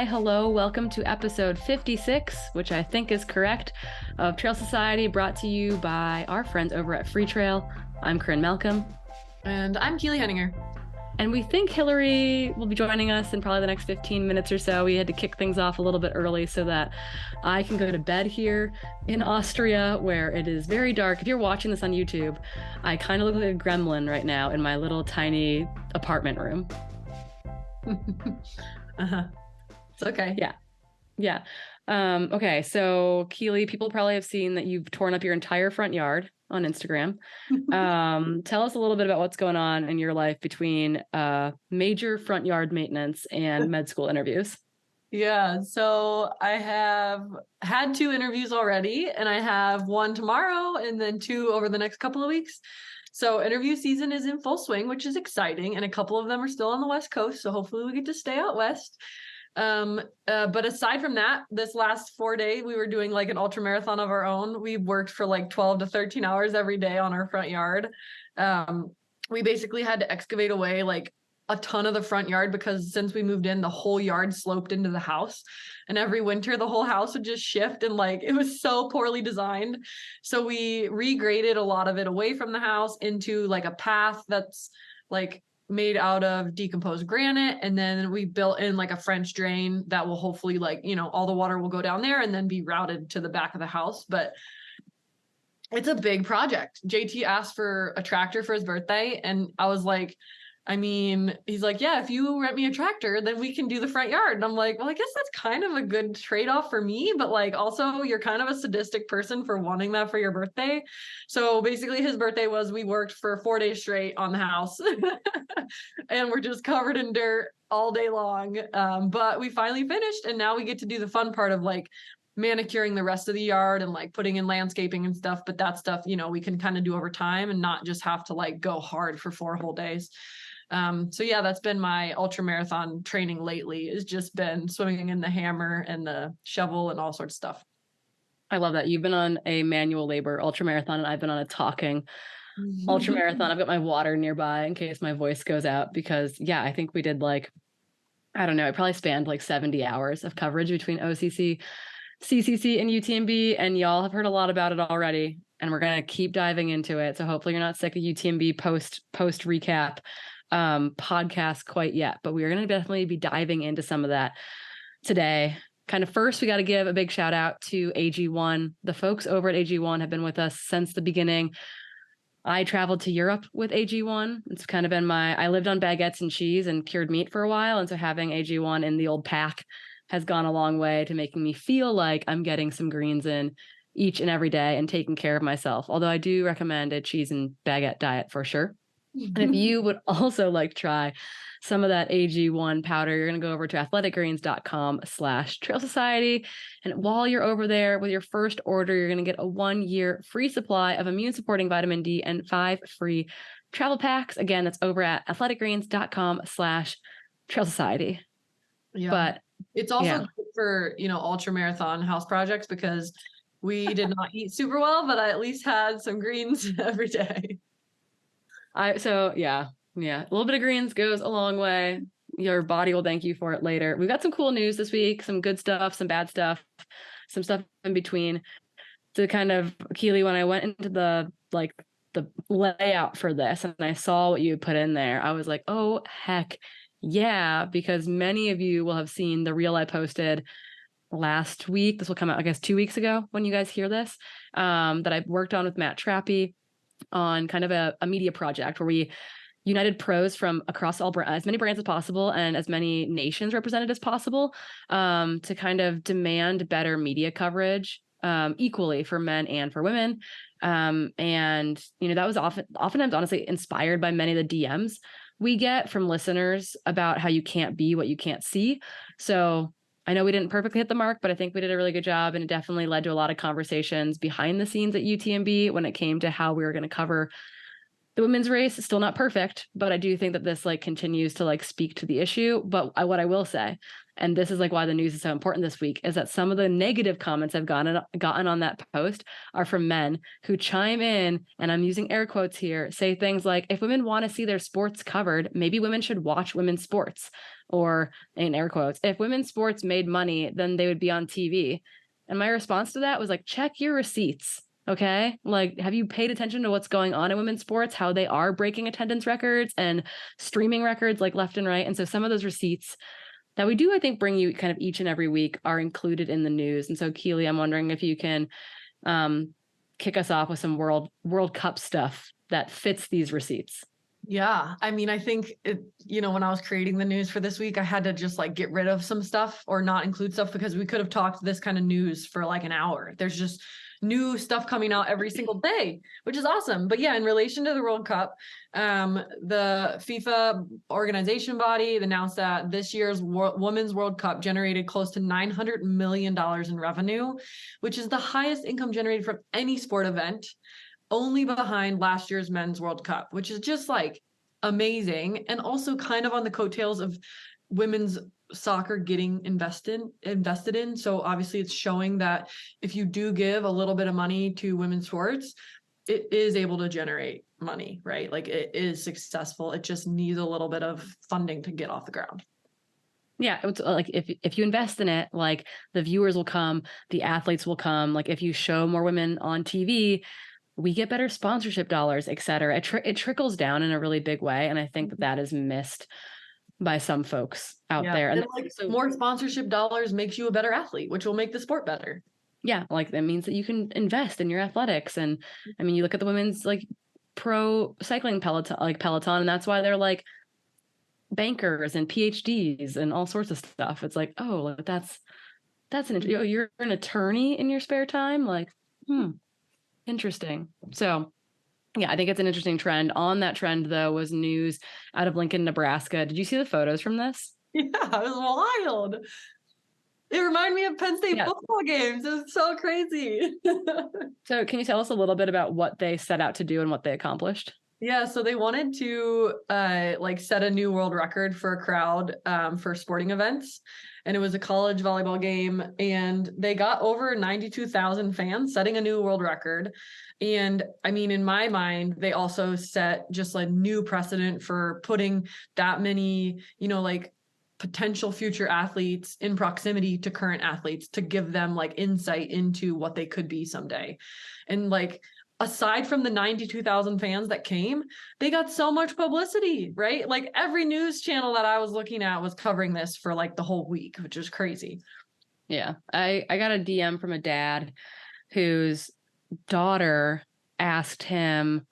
Hi, hello, welcome to episode 56, which I think is correct, of Trail Society, brought to you by our friends over at Freetrail. I'm Corinne Malcolm. And I'm Keely Henninger. And we think Hillary will be joining us in probably the next 15 minutes or so. We had to kick things off a little bit early so that I can go to bed here in Austria, where it is very dark. If you're watching this on YouTube, I kind of look like a gremlin right now in my little tiny apartment room. It's okay. Yeah. Okay, so Keely, people probably have seen that you've torn up your entire front yard on Instagram. Tell us a little bit about what's going on in your life between major front yard maintenance and med school interviews. Yeah, so I have had 2 interviews already, and I have 1 tomorrow and then 2 over the next couple of weeks. So interview season is in full swing, which is exciting, and a couple of them are still on the West Coast, so hopefully we get to stay out west. But aside from that, this last 4 days, we were doing like an ultra marathon of our own. We worked for like 12 to 13 hours every day on our front yard. We basically had to excavate away like a ton of the front yard because since we moved in, the whole yard sloped into the house, and every winter the whole house would just shift, and like it was so poorly designed. So we regraded a lot of it away from the house into like a path that's like made out of decomposed granite, and then we built in like a French drain that will hopefully like, you know, all the water will go down there and then be routed to the back of the house. But it's a big project. JT asked for a tractor for his birthday, and I was like, I mean, he's like, yeah, if you rent me a tractor, then we can do the front yard. And I'm like, well, I guess that's kind of a good trade-off for me, but like also you're kind of a sadistic person for wanting that for your birthday. So basically his birthday was, we worked for 4 days straight on the house and we're just covered in dirt all day long. But we finally finished, and now we get to do the fun part of like manicuring the rest of the yard and like putting in landscaping and stuff. But that stuff, you know, we can kind of do over time and not just have to like go hard for 4 whole days. So yeah, that's been my ultra marathon training lately. It's just been swimming in the hammer and the shovel and all sorts of stuff. I love that. You've been on a manual labor ultra marathon, and I've been on a talking ultra marathon. I've got my water nearby in case my voice goes out, because yeah, I think we did like, I don't know, it probably spanned like 70 hours of coverage between OCC, CCC, and UTMB, and y'all have heard a lot about it already, and we're going to keep diving into it. So hopefully you're not sick of UTMB post recap podcast quite yet, but we're going to definitely be diving into some of that today. Kind of first, we got to give a big shout out to AG1. The folks over at AG1 have been with us since the beginning. I traveled to Europe with AG1. It's kind of been I lived on baguettes and cheese and cured meat for a while, and so having AG1 in the old pack has gone a long way to making me feel like I'm getting some greens in each and every day and taking care of myself. Although I do recommend a cheese and baguette diet for sure. And if you would also like to try some of that AG1 powder, you're going to go over to athleticgreens.com/Trail Society. And while you're over there with your first order, you're going to get a 1-year free supply of immune supporting vitamin D and 5 free travel packs. Again, that's over at athleticgreens.com/Trail Society. Yeah. But it's also good for, you know, ultra marathon house projects, because we did not eat super well, but I at least had some greens every day. A little bit of greens goes a long way. Your body will thank you for it later. We've got some cool news this week, some good stuff, some bad stuff, some stuff in between. To kind of, Keely, when I went into the layout for this and I saw what you put in there, I was like, oh, heck yeah, because many of you will have seen the reel I posted last week. This will come out, I guess, 2 weeks ago when you guys hear this, that I worked on with Matt Trappy on kind of a media project where we united pros from across as many brands as possible and as many nations represented as possible, to kind of demand better media coverage, equally for men and for women. And, you know, that was oftentimes honestly inspired by many of the DMs we get from listeners about how you can't be what you can't see. So I know we didn't perfectly hit the mark, but I think we did a really good job, and it definitely led to a lot of conversations behind the scenes at UTMB when it came to how we were going to cover the women's race. It's still not perfect, but I do think that this like continues to like speak to the issue. But what I will say, and this is like why the news is so important this week, is that some of the negative comments I've gotten on that post are from men who chime in, and I'm using air quotes here, say things like, if women want to see their sports covered, maybe women should watch women's sports. or in air quotes, if women's sports made money, then they would be on TV. And my response to that was like, check your receipts. Okay. Like, have you paid attention to what's going on in women's sports, how they are breaking attendance records and streaming records like left and right? And so some of those receipts that we do, I think, bring you kind of each and every week are included in the news. And so, Keely, I'm wondering if you can kick us off with some World Cup stuff that fits these receipts. Yeah. I mean, I think when I was creating the news for this week, I had to just like get rid of some stuff or not include stuff because we could have talked this kind of news for like an hour. There's just new stuff coming out every single day, which is awesome. But yeah, in relation to the World Cup, the FIFA organization body announced that this year's Women's World Cup generated close to $900 million in revenue, which is the highest income generated from any sport event, only behind last year's Men's World Cup, which is just like amazing. And also kind of on the coattails of women's soccer getting invested in. So obviously it's showing that if you do give a little bit of money to women's sports, it is able to generate money, right? Like it is successful. It just needs a little bit of funding to get off the ground. Yeah, it's like if you invest in it, like the viewers will come, the athletes will come. Like if you show more women on TV, we get better sponsorship dollars, et cetera. It trickles down in a really big way. And I think that is missed by some folks out there. And like so, more sponsorship dollars makes you a better athlete, which will make the sport better. Yeah. Like that means that you can invest in your athletics. And I mean, you look at the women's like pro cycling Peloton, and that's why they're like bankers and PhDs and all sorts of stuff. It's like, oh, that's you're an attorney in your spare time. Like, interesting. So yeah, I think it's an interesting trend. On that trend, though, was news out of Lincoln, Nebraska. Did you see the photos from this? Yeah, it was wild. It reminded me of Penn State football games. It was so crazy. So can you tell us a little bit about what they set out to do and what they accomplished? Yeah, so they wanted to set a new world record for a crowd for sporting events. And it was a college volleyball game, and they got over 92,000 fans, setting a new world record. And I mean, in my mind, they also set just a new precedent for putting that many, potential future athletes in proximity to current athletes to give them like insight into what they could be someday. And aside from the 92,000 fans that came, they got so much publicity, right? Like every news channel that I was looking at was covering this for like the whole week, which is crazy. Yeah. I got a DM from a dad whose daughter asked him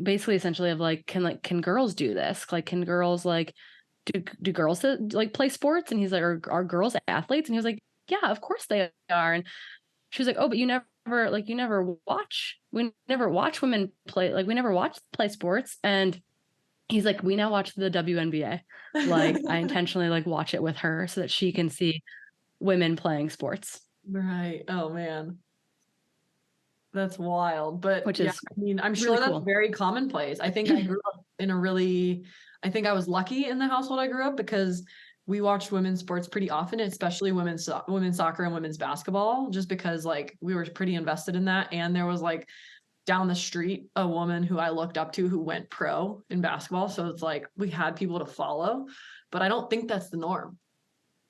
basically essentially of can girls do this? Like, can girls do girls play sports? And he's like, are girls athletes? And he was like, yeah, of course they are. And she was like, oh, but we never watch women play, we never watch play sports. And he's like, we now watch the WNBA. I intentionally watch it with her so that she can see women playing sports. Right. Oh man. That's wild. But I'm sure really that's cool. Very commonplace. I think I grew up I think I was lucky in the household I grew up because we watched women's sports pretty often, especially women's soccer and women's basketball, just because we were pretty invested in that. And there was down the street, a woman who I looked up to who went pro in basketball. So it's we had people to follow, but I don't think that's the norm.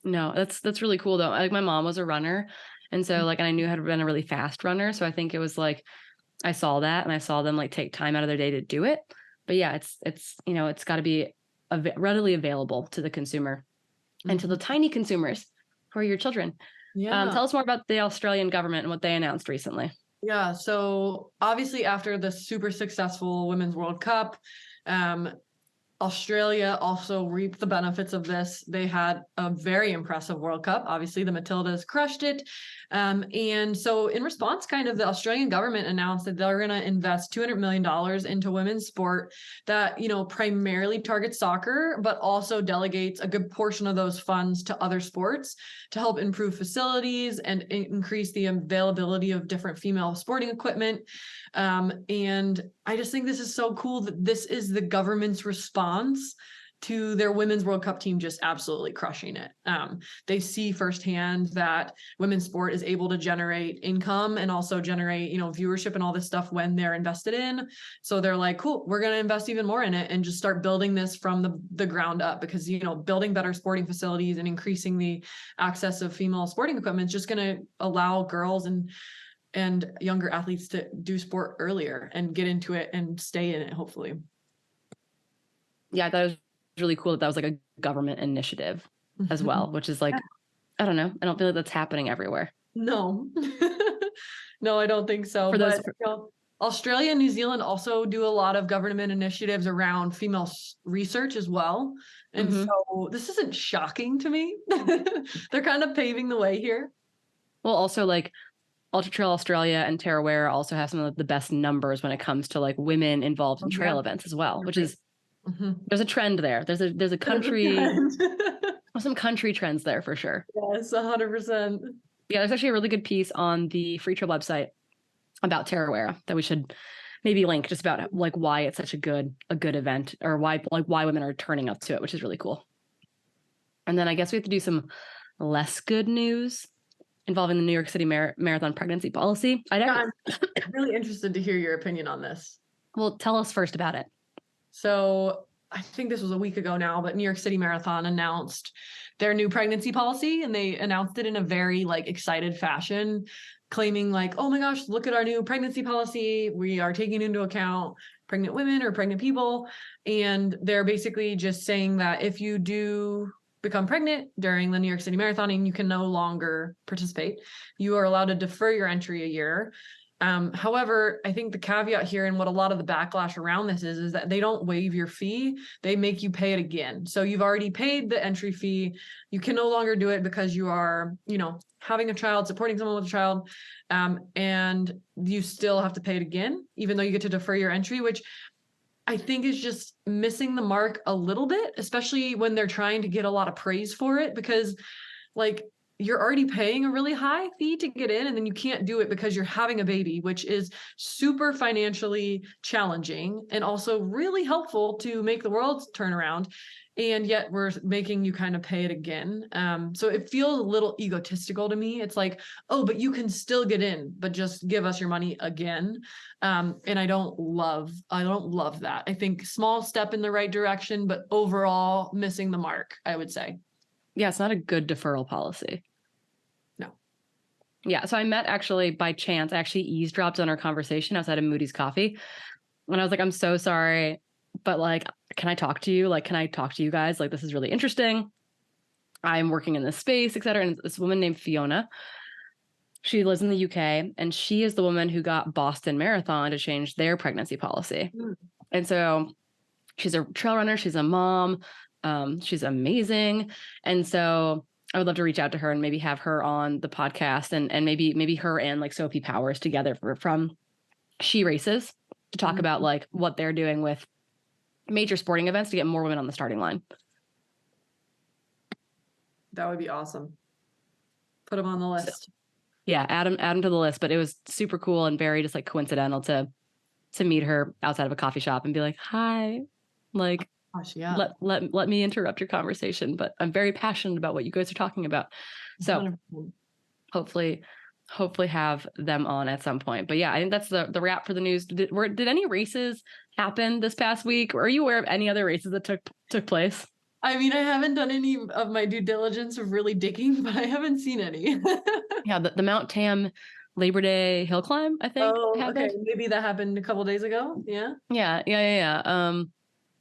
No, that's really cool though. My mom was a runner. And so and I knew how to run a really fast runner. So I think it was I saw that and I saw them take time out of their day to do it. But yeah, it's got to be readily available to the consumer. And to the tiny consumers who are your children. Yeah. Tell us more about the Australian government and what they announced recently. Yeah. So obviously after the super successful Women's World Cup, Australia also reaped the benefits of this. They had a very impressive World Cup. Obviously, the Matildas crushed it. And so in response, the Australian government announced that they're going to invest $200 million into women's sport that, primarily targets soccer, but also delegates a good portion of those funds to other sports to help improve facilities and increase the availability of different female sporting equipment. And I just think this is so cool that this is the government's response to their women's World Cup team just absolutely crushing it. They see firsthand that women's sport is able to generate income and also generate, viewership and all this stuff when they're invested in. So they're like, cool, we're going to invest even more in it and just start building this from the ground up, because, building better sporting facilities and increasing the access of female sporting equipment is just going to allow girls and younger athletes to do sport earlier and get into it and stay in it, hopefully. Yeah, I thought it was really cool that was like a government initiative as well, which is like, I don't know. I don't feel like that's happening everywhere. No, no, I don't think so. But Australia and New Zealand also do a lot of government initiatives around female research as well. And so this isn't shocking to me. They're kind of paving the way here. Well, also like Ultra Trail Australia and Tarawera also have some of the best numbers when it comes to like women involved in trail events as well, which is there's a trend there. There's a country, some country trends there for sure. Yes, 100%. Yeah, there's actually a really good piece on the Freetrail website about Tarawera that we should maybe link, just about like why it's such a good event, or why women are turning up to it, which is really cool. And then I guess we have to do some less good news involving the New York City Marathon pregnancy policy. I'm really interested to hear your opinion on this. Well, tell us first about it. So I think this was a week ago now, but New York City Marathon announced their new pregnancy policy, and they announced it in a very like excited fashion, claiming like, oh my gosh, look at our new pregnancy policy. We are taking into account pregnant women or pregnant people. And they're basically just saying that if you do become pregnant during the New York City Marathon and you can no longer participate, you are allowed to defer your entry a year. However, I think the caveat here, and what a lot of the backlash around this is that they don't waive your fee. They make you pay it again. So you've already paid the entry fee. You can no longer do it because you are, having a child, supporting someone with a child. And you still have to pay it again, even though you get to defer your entry, which I think is just missing the mark a little bit, especially when they're trying to get a lot of praise for it, because like, you're already paying a really high fee to get in, and then you can't do it because you're having a baby, which is super financially challenging and also really helpful to make the world turn around. And yet we're making you kind of pay it again. So it feels a little egotistical to me. It's like, oh, but you can still get in, but just give us your money again. And I don't love that. I think small step in the right direction, but overall missing the mark, I would say. Yeah, it's not a good deferral policy. No. Yeah, so I met actually by chance, I actually eavesdropped on our conversation outside of Moody's Coffee. And I was like, I'm so sorry, but like, can I talk to you? Like, can I talk to you guys? Like, this is really interesting. I'm working in this space, et cetera. And this woman named Fiona, she lives in the UK, and she is the woman who got Boston Marathon to change their pregnancy policy. And so she's a trail runner. She's a mom. She's amazing. And so I would love to reach out to her and maybe have her on the podcast, and maybe her and like Sophie Powers together from She Races to talk about like what they're doing with major sporting events to get more women on the starting line. That would be awesome. Put them on the list. So, yeah, add them to the list. But it was super cool and very just like coincidental to meet her outside of a coffee shop and be like, hi, like, gosh, yeah. Let me interrupt your conversation, but I'm very passionate about what you guys are talking about. So 100%. hopefully have them on at some point. But yeah, I think that's the wrap for the news. Did any races happen this past week? Or are you aware of any other races that took place? I mean, I haven't done any of my due diligence of really digging, but I haven't seen any. Yeah, the Mount Tam Labor Day hill climb, I think. Oh, okay. Maybe that happened a couple days ago. Yeah. Yeah.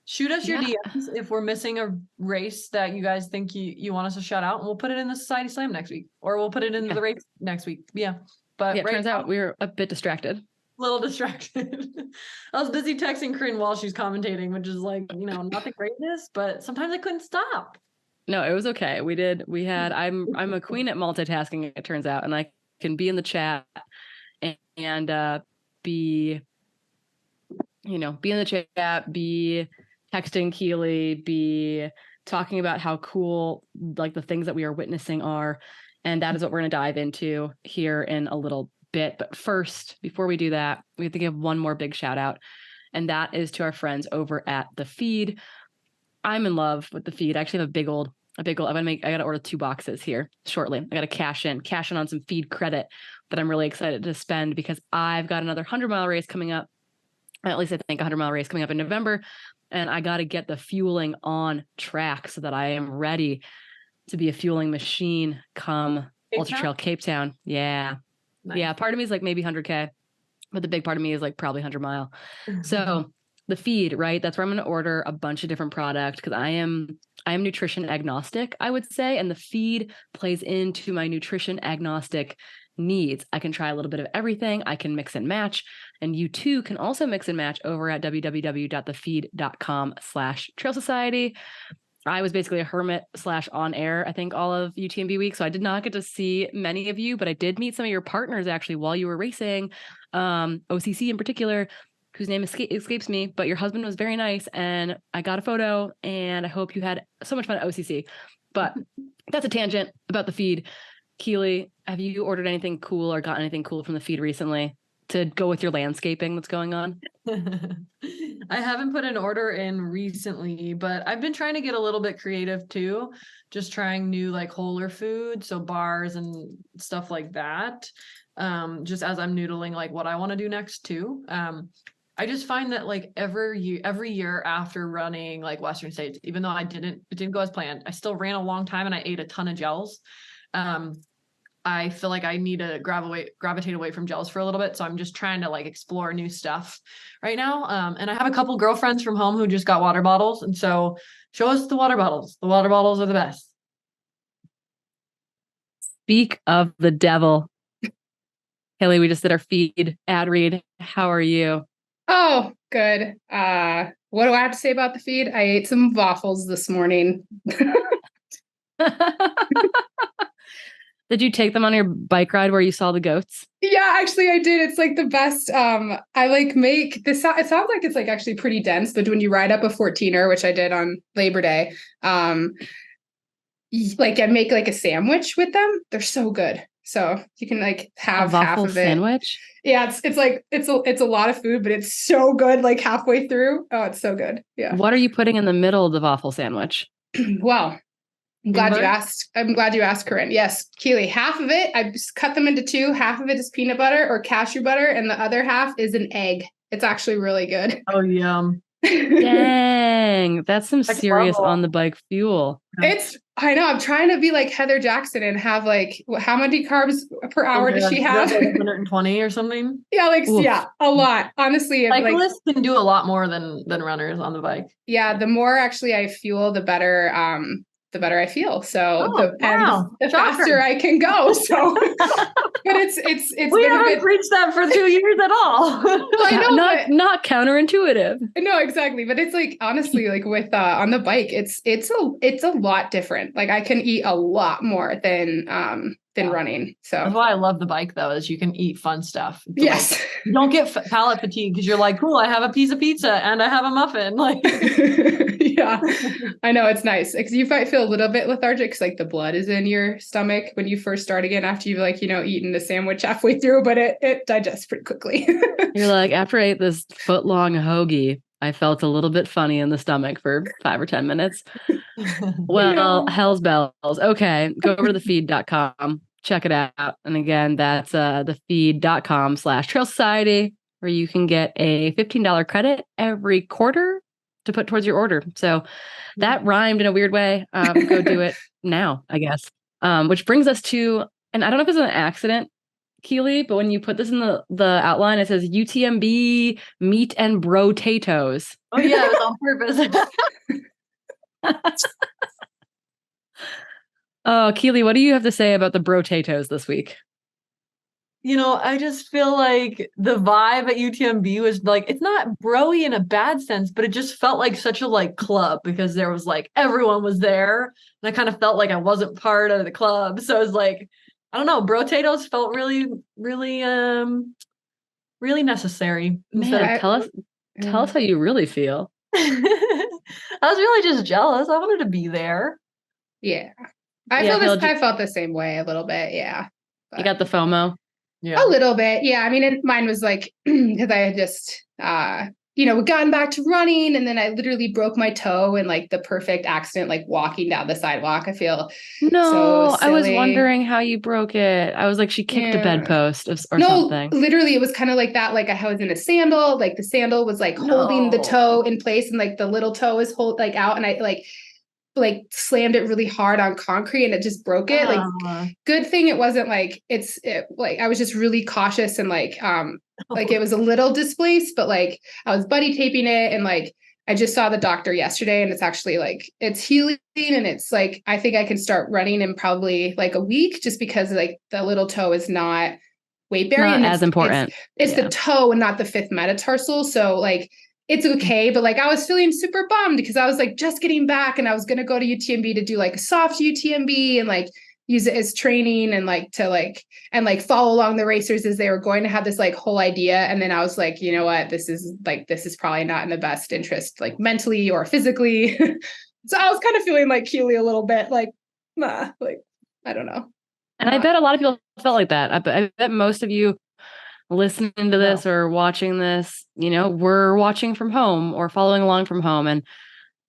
Shoot us your DMs if we're missing a race that you guys think you want us to shout out, and we'll put it in the Society Slam next week, or we'll put it in the race next week. Yeah. But it turns out we were a bit distracted. Little distracted. I was busy texting Corinne while she's commentating, which is like, not the greatness, but sometimes I couldn't stop. No, it was okay. I'm a queen at multitasking, it turns out, and I can be in the chat and be in the chat, be texting Keely, be talking about how cool like the things that we are witnessing are. And that is what we're going to dive into here in a little bit. But first, before we do that, we have to give one more big shout out. And that is to our friends over at The Feed. I'm in love with the feed. I actually have a big old, I got to order 2 boxes here shortly. I got to cash in on some feed credit that I'm really excited to spend because I've got another 100-mile race coming up. At least I think 100-mile race coming up in November. And I got to get the fueling on track so that I am ready to be a fueling machine come Ultra Trail Cape Town. Yeah. Nice. Yeah. Part of me is like maybe 100K, but the big part of me is like probably 100-mile. So the feed, right? That's where I'm going to order a bunch of different products because I am nutrition agnostic, I would say. And the feed plays into my nutrition agnostic needs. I can try a little bit of everything. I can mix and match. And you too can also mix and match over at www.thefeed.com/Trail Society. I was basically a hermit / on air, I think, all of UTMB week. So I did not get to see many of you, but I did meet some of your partners actually while you were racing, OCC in particular, whose name escapes me, but your husband was very nice and I got a photo and I hope you had so much fun at OCC. But that's a tangent about the feed. Keely, have you ordered anything cool or got anything cool from the feed recently to go with your landscaping that's going on? I haven't put an order in recently, but I've been trying to get a little bit creative too. Just trying new like wholer food, so bars and stuff like that. Just as I'm noodling like what I want to do next too. I just find that like every year after running like Western States, even though it didn't go as planned, I still ran a long time and I ate a ton of gels. I feel like I need to gravitate away from gels for a little bit. So I'm just trying to like explore new stuff right now. And I have a couple girlfriends from home who just got water bottles. And so show us the water bottles. The water bottles are the best. Speak of the devil. Haley, we just did our feed ad read. How are you? Oh, good. What do I have to say about the feed? I ate some waffles this morning. Did you take them on your bike ride where you saw the goats? Yeah, actually I did. It's like the best. I like make this. It sounds like it's like actually pretty dense, but when you ride up a 14er, which I did on Labor Day, like I make like a sandwich with them. They're so good. So you can like have half of it. Sandwich? Yeah, it's a lot of food, but it's so good. Like halfway through, oh, it's so good. Yeah. What are you putting in the middle of the waffle sandwich? Well, I'm glad you asked. I'm glad you asked, Corinne. Yes, Keely, half of it, I just cut them into 2. Half of it is peanut butter or cashew butter, and the other half is an egg. It's actually really good. Oh, yum. Dang, that's some serious on the bike fuel. I know, I'm trying to be like Heather Jackson and have like, how many carbs per hour does she have? Like 120 or something? Yeah, like, oof. Yeah, a lot. Honestly, cyclists can do a lot more than runners on the bike. Yeah, the more actually I fuel, the better I feel. So the faster I can go. So, but it's we haven't preached that for 2 years at all. Well, I know, not counterintuitive. No, exactly. But it's like, honestly, like with, on the bike, it's a lot different. Like I can eat a lot more than running. So that's why I love the bike though, is you can eat fun stuff. Yes. Like, you don't get palate fatigue because you're like, cool, I have a piece of pizza and I have a muffin. Like, yeah, I know, it's nice because you might feel a little bit lethargic because like the blood is in your stomach when you first start again after you've like, eaten the sandwich halfway through, but it digests pretty quickly. You're like, after I ate this foot-long hoagie, I felt a little bit funny in the stomach for 5 or 10 minutes. Well, hell's bells. Okay, go over to thefeed.com. Check it out. And again, that's thefeed.com/Trail Society, where you can get a $15 credit every quarter to put towards your order. So that rhymed in a weird way. Go do it now, I guess. Which brings us to, and I don't know if it's an accident, Keely, but when you put this in the outline, it says UTMB meat and brotatoes. Oh yeah, it was on purpose. Oh, Keely, what do you have to say about the brotatoes this week? I just feel like the vibe at UTMB was like, it's not bro-y in a bad sense, but it just felt like such a like club because there was like, everyone was there. And I kind of felt like I wasn't part of the club. So it was like, I don't know, brotatoes felt really, really, really necessary. Man, tell us how you really feel. I was really just jealous. I wanted to be there. Yeah. I felt the same way a little bit. Yeah. But you got the FOMO? Yeah. A little bit. Yeah. I mean, mine was like, because I had just, we've gotten back to running, and then I literally broke my toe in like the perfect accident, like walking down the sidewalk. I feel No, so I was silly. wondering how you broke it. I was like, she kicked a bedpost or No, something. literally it was kind of like that. Like I was in a sandal, like the sandal was like holding the toe in place, and like the little toe is like out, and I like slammed it really hard on concrete, and it just broke it. Like good thing it wasn't like like I was just really cautious, and like it was a little displaced, but like I was buddy taping it, and like I just saw the doctor yesterday, and it's actually like it's healing, and it's like I think I can start running in probably like a week, just because like the little toe is not weight bearing. Not as important. It's the toe and not the fifth metatarsal. So like it's okay. But like I was feeling super bummed because I was like just getting back, and I was going to go to UTMB to do like a soft UTMB and like use it as training and like to like and like follow along the racers as they were going to have this like whole idea. And then I was like, you know what, this is probably not in the best interest, like mentally or physically. So I was kind of feeling like Keely a little bit like I don't know. And I bet a lot of people felt like that. I bet most of you listening to this or watching this, we're watching from home or following along from home. And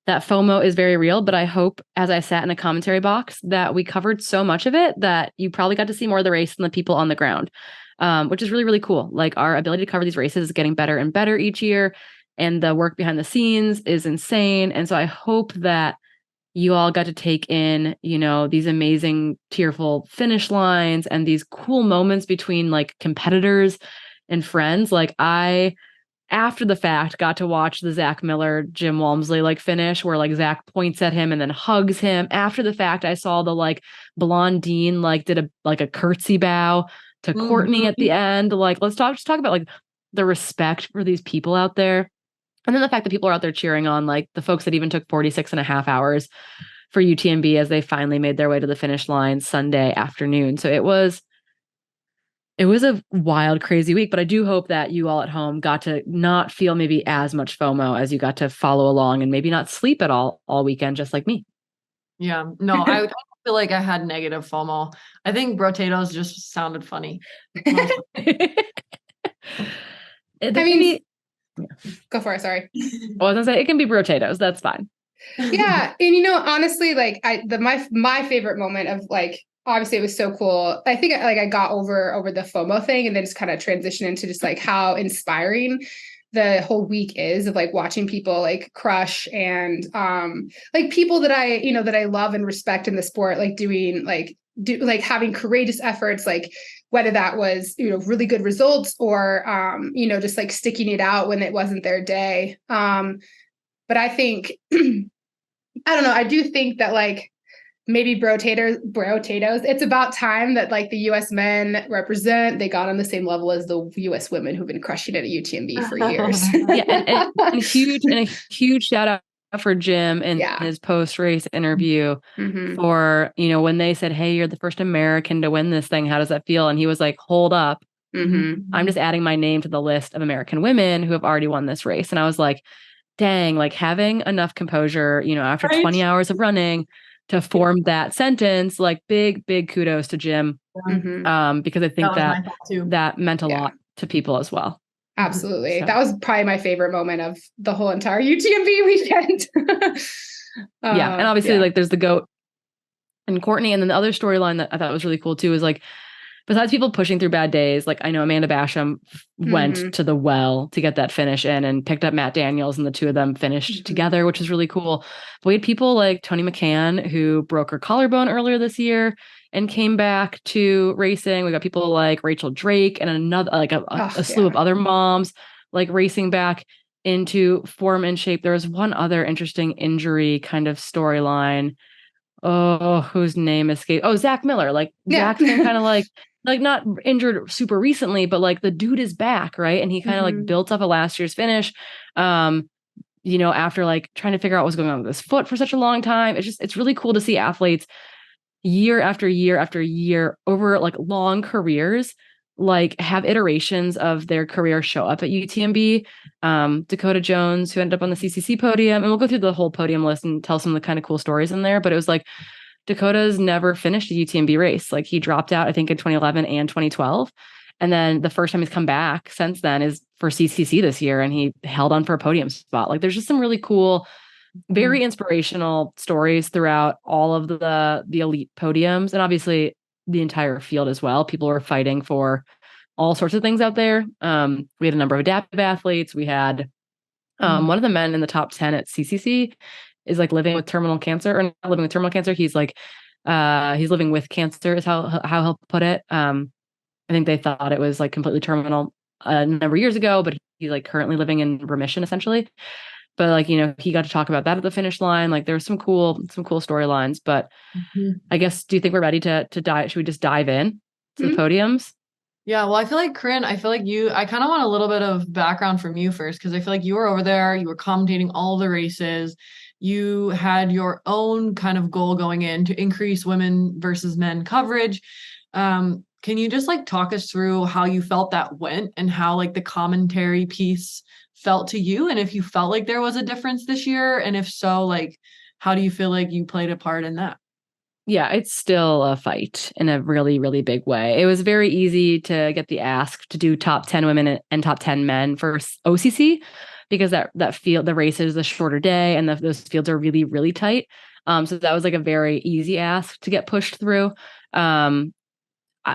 that FOMO is very real. But I hope, as I sat in a commentary box, that we covered so much of it that you probably got to see more of the race than the people on the ground, which is really, really cool. Like our ability to cover these races is getting better and better each year. And the work behind the scenes is insane. And so I hope that you all got to take in, these amazing, tearful finish lines and these cool moments between like competitors and friends. Like I, after the fact, got to watch the Zach Miller, Jim Walmsley like finish where like Zach points at him and then hugs him. After the fact, I saw the like Blondine like did a curtsy bow to Courtney at the end. Like let's just talk about like the respect for these people out there. And then the fact that people are out there cheering on like the folks that even took 46 and a half hours for UTMB as they finally made their way to the finish line Sunday afternoon. So it was a wild, crazy week, but I do hope that you all at home got to not feel maybe as much FOMO as you got to follow along and maybe not sleep at all weekend, just like me. Yeah, no, I feel like I had negative FOMO. I think Brotatoes just sounded funny. Go for it. Sorry. I was gonna say it can be potatoes. That's fine. Yeah, and honestly, like my favorite moment of like obviously it was so cool. I think like I got over the FOMO thing, and then just kind of transitioned into just like how inspiring the whole week is of like watching people like crush and like people that I love and respect in the sport, like doing like having courageous efforts, like whether that was, really good results or, just like sticking it out when it wasn't their day. But I think, I don't know, I do think that like maybe Brotatoes, it's about time that like the US men they got on the same level as the US women who've been crushing it at UTMB for years. Yeah, and a huge shout out for Jim in his post-race interview for, when they said, hey, you're the first American to win this thing. How does that feel? And he was like, hold up. I'm just adding my name to the list of American women who have already won this race. And I was like, dang, like having enough composure, after 20 hours of running to form that sentence, like big kudos to Jim. Because I think that meant a lot to people as well. Absolutely. So. That was probably my favorite moment of the whole entire UTMB weekend. And obviously like there's the GOAT and Courtney. And then the other storyline that I thought was really cool too is like, besides people pushing through bad days, like I know Amanda Basham went to the well to get that finish in and picked up Matt Daniels, and the two of them finished together, which is really cool. But we had people like Tony McCann, who broke her collarbone earlier this year and came back to racing. We got people like Rachel Drake and another, like a slew of other moms, like racing back into form and shape. There was one other interesting injury kind of storyline. Oh, whose name escaped? Oh, Zach Miller. Like Zach's been kind of like not injured super recently, but like the dude is back, right? And he kind of like built up a last year's finish. After like trying to figure out what's going on with his foot for such a long time. It's really cool to see athletes year after year after year over like long careers, like have iterations of their career show up at UTMB. Dakota Jones, who ended up on the CCC podium, and we'll go through the whole podium list and tell some of the kind of cool stories in there. But it was like Dakota's never finished a UTMB race. Like he dropped out, I think in 2011 and 2012. And then the first time he's come back since then is for CCC this year, and he held on for a podium spot. Like there's just some really cool, very inspirational stories throughout all of the elite podiums, and obviously the entire field as well. People were fighting for all sorts of things out there. We had a number of adaptive athletes. We had one of the men in the top 10 at CCC is like living with terminal cancer, or not living with terminal cancer. He's like, he's living with cancer is how he'll put it. I think they thought it was like completely terminal a number of years ago, but he's like currently living in remission essentially. But like, he got to talk about that at the finish line. Like there's some cool storylines, but I guess, do you think we're ready to dive? Should we just dive in to the podiums? Yeah, well, I feel like Corinne, I kind of want a little bit of background from you first, because I feel like you were over there, you were commentating all the races, you had your own kind of goal going in to increase women versus men coverage. Can you just like talk us through how you felt that went, and how like the commentary piece felt to you, and if you felt like there was a difference this year, and if so, like how do you feel like you played a part in that? Yeah, it's still a fight in a really, really big way. It was very easy to get the ask to do top 10 women and top 10 men for OCC, because that field, the race is a shorter day, and those fields are really, really tight. So that was like a very easy ask to get pushed through.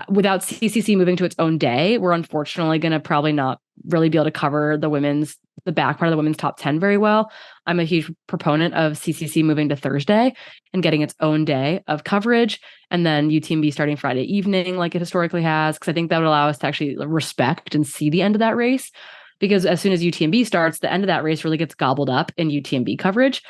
Without CCC moving to its own day, we're unfortunately going to probably not really be able to cover the back part of the women's top 10 very well. I'm a huge proponent of CCC moving to Thursday and getting its own day of coverage, and then UTMB starting Friday evening like it historically has, because I think that would allow us to actually respect and see the end of that race, because as soon as UTMB starts, the end of that race really gets gobbled up in UTMB coverage.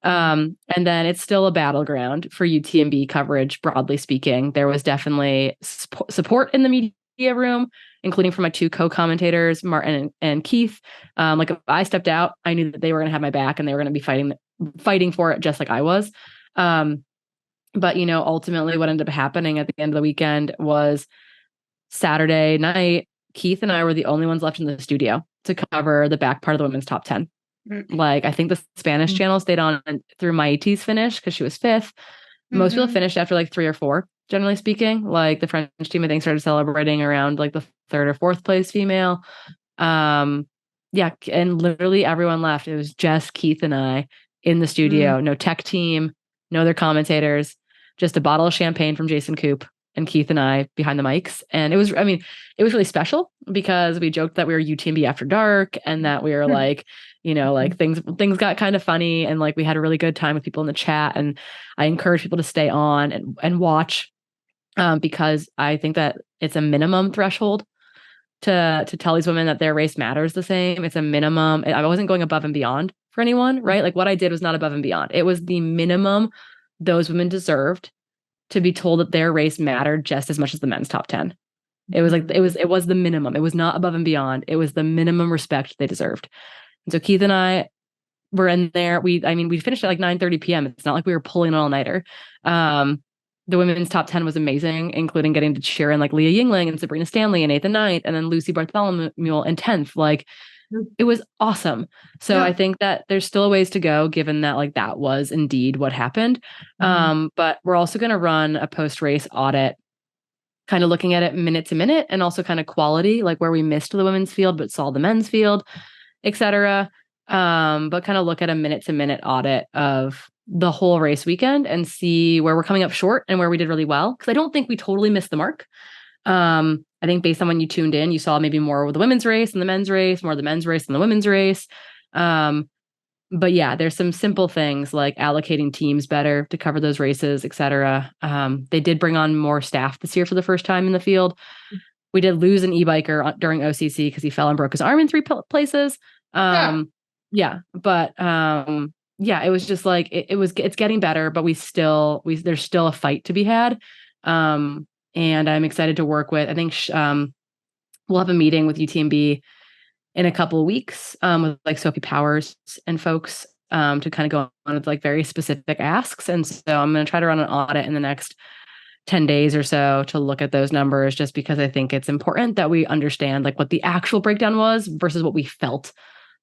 And then it's still a battleground for UTMB coverage, broadly speaking. There was definitely support in the media room, including from my two co-commentators, Martin and Keith. Like if I stepped out, I knew that they were going to have my back, and they were going to be fighting for it just like I was. But ultimately what ended up happening at the end of the weekend was Saturday night, Keith and I were the only ones left in the studio to cover the back part of the women's top 10. Like I think the Spanish channel stayed on through Maiti's finish because she was fifth. Most people finished after like 3 or 4, generally speaking. Like the French team, I think, started celebrating around like the 3rd or 4th place female. Yeah, and literally everyone left. It was just Keith and I in the studio. No tech team, no other commentators, just a bottle of champagne from Jason Coop and Keith and I behind the mics. And it was really special, because we joked that we were UTMB after dark, and that we were like, like things got kind of funny, and like we had a really good time with people in the chat. And I encourage people to stay on and watch, because I think that it's a minimum threshold to tell these women that their race matters the same. It's a minimum. I wasn't going above and beyond for anyone, right? Like what I did was not above and beyond. It was the minimum those women deserved to be told that their race mattered just as much as the men's top 10. It was like, it was the minimum. It was not above and beyond. It was the minimum respect they deserved. And so Keith and I were in there. We finished at like 9:30 p.m. It's not like we were pulling an all-nighter. The women's top 10 was amazing, including getting to cheer in like Leah Yingling and Sabrina Stanley in 8th and 9th, and then Lucy Bartholomew in 10th. Like it was awesome. So I think that there's still a ways to go, given that like that was indeed what happened. But we're also going to run a post-race audit, kind of looking at it minute to minute, and also kind of quality, like where we missed the women's field but saw the men's field, etc. But kind of look at a minute to minute audit of the whole race weekend and see where we're coming up short and where we did really well. Because I don't think we totally missed the mark. I think based on when you tuned in, you saw maybe more with the women's race and the men's race, more of the men's race than the women's race. But yeah, there's some simple things like allocating teams better to cover those races, etc. They did bring on more staff this year for the first time in the field. We did lose an e-biker during OCC because he fell and broke his arm in 3 places. It was just like it's getting better, but there's still a fight to be had. And I'm excited to work with, I think we'll have a meeting with UTMB in a couple of weeks with like Sophie Powers and folks to kind of go on with like very specific asks. And so I'm going to try to run an audit in the next 10 days or so to look at those numbers, just because I think it's important that we understand like what the actual breakdown was versus what we felt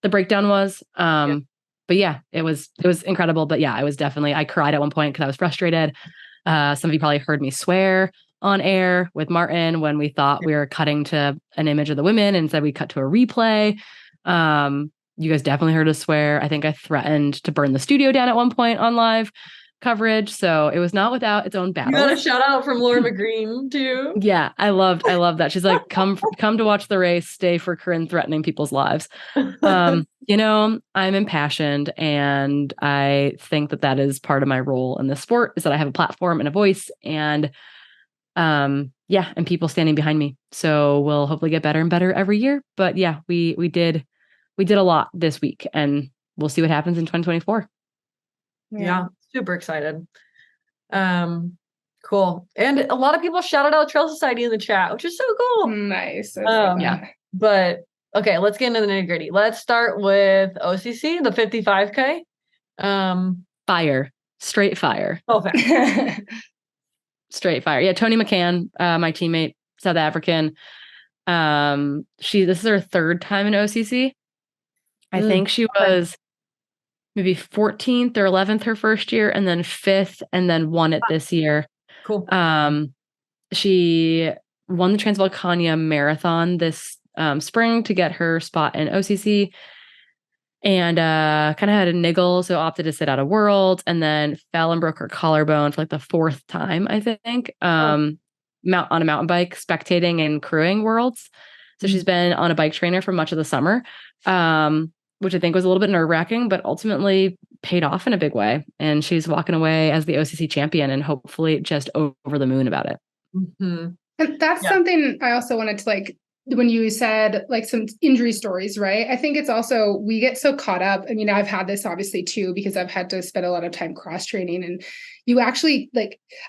the breakdown was. But yeah, it was incredible. But yeah, I cried at one point because I was frustrated. Some of you probably heard me swear on air with Martin when we thought we were cutting to an image of the women and said we cut to a replay. You guys definitely heard us swear. I think I threatened to burn the studio down at one point on live coverage. So it was not without its own You battles. got a shout out from Laura McGreen too. Yeah, I loved that. She's like, come to watch the race, stay for Corinne threatening people's lives. You know, I'm impassioned, and I think that is part of my role in this sport, is that I have a platform and a voice, and and people standing behind me. So we'll hopefully get better and better every year. But yeah, we did a lot this week, and we'll see what happens in 2024. Yeah, super excited. Cool. And a lot of people shouted out Trail Society in the chat, which is so cool. Nice. But okay, let's get into the nitty gritty. Let's start with OCC, the 55K. Fire, straight fire. Okay. Straight fire. Yeah, Tony McCann, my teammate, South African. This is her third time in OCC. I think she was maybe 14th or 11th her first year, and then 5th, and then won it this year. Cool. She won the NYC Marathon this spring to get her spot in OCC, and kind of had a niggle, so opted to sit out of Worlds, and then fell and broke her collarbone for like the 4th time, I think, on a mountain bike, spectating and crewing Worlds. So she's been on a bike trainer for much of the summer, which I think was a little bit nerve-wracking, but ultimately paid off in a big way. And she's walking away as the OCC champion, and hopefully just over the moon about it. Mm-hmm. And that's something I also wanted to when you said some injury stories, right? I think it's also, we get so caught up. I mean, I've had this obviously too, because I've had to spend a lot of time cross training, and you actually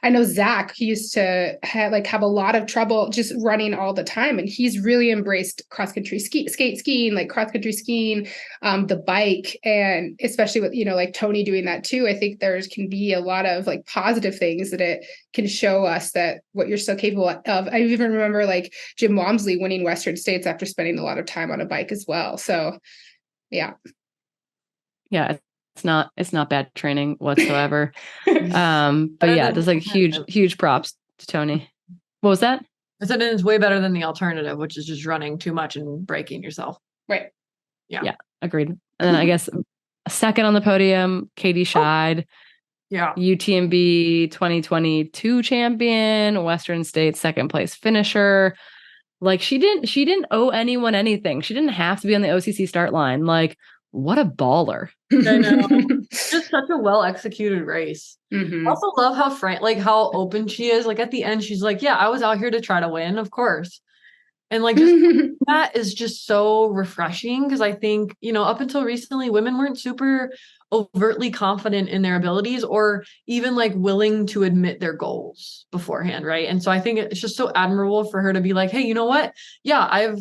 I know Zach, he used to have a lot of trouble just running all the time. And he's really embraced cross country skiing, cross country skiing, the bike, and especially with, Tony doing that too. I think there can be a lot of positive things that it can show us that what you're so capable of. I even remember Jim Walmsley winning Western States after spending a lot of time on a bike as well. So yeah. It's not bad training whatsoever. But yeah, there's huge props to Tony. What was that? I said it's way better than the alternative, which is just running too much and breaking yourself. Right. Yeah, agreed. And then I guess a second on the podium, Katie Scheid. Yeah. UTMB 2022 champion, Western States second place finisher. She didn't owe anyone anything. She didn't have to be on the OCC start line. What a baller. I know. Just such a well executed race. Mm-hmm. I also love how how open she is. At the end, she's like, yeah, I was out here to try to win, of course. And just that is just so refreshing, because I think, up until recently, women weren't super overtly confident in their abilities, or even willing to admit their goals beforehand, right? And so I think it's just so admirable for her to be like, hey, you know what? Yeah, I've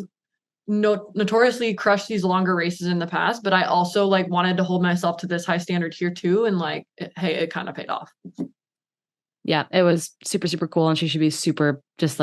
notoriously crushed these longer races in the past, but I also wanted to hold myself to this high standard here too, and it kind of paid off. Yeah, it was super, super cool, and she should be super just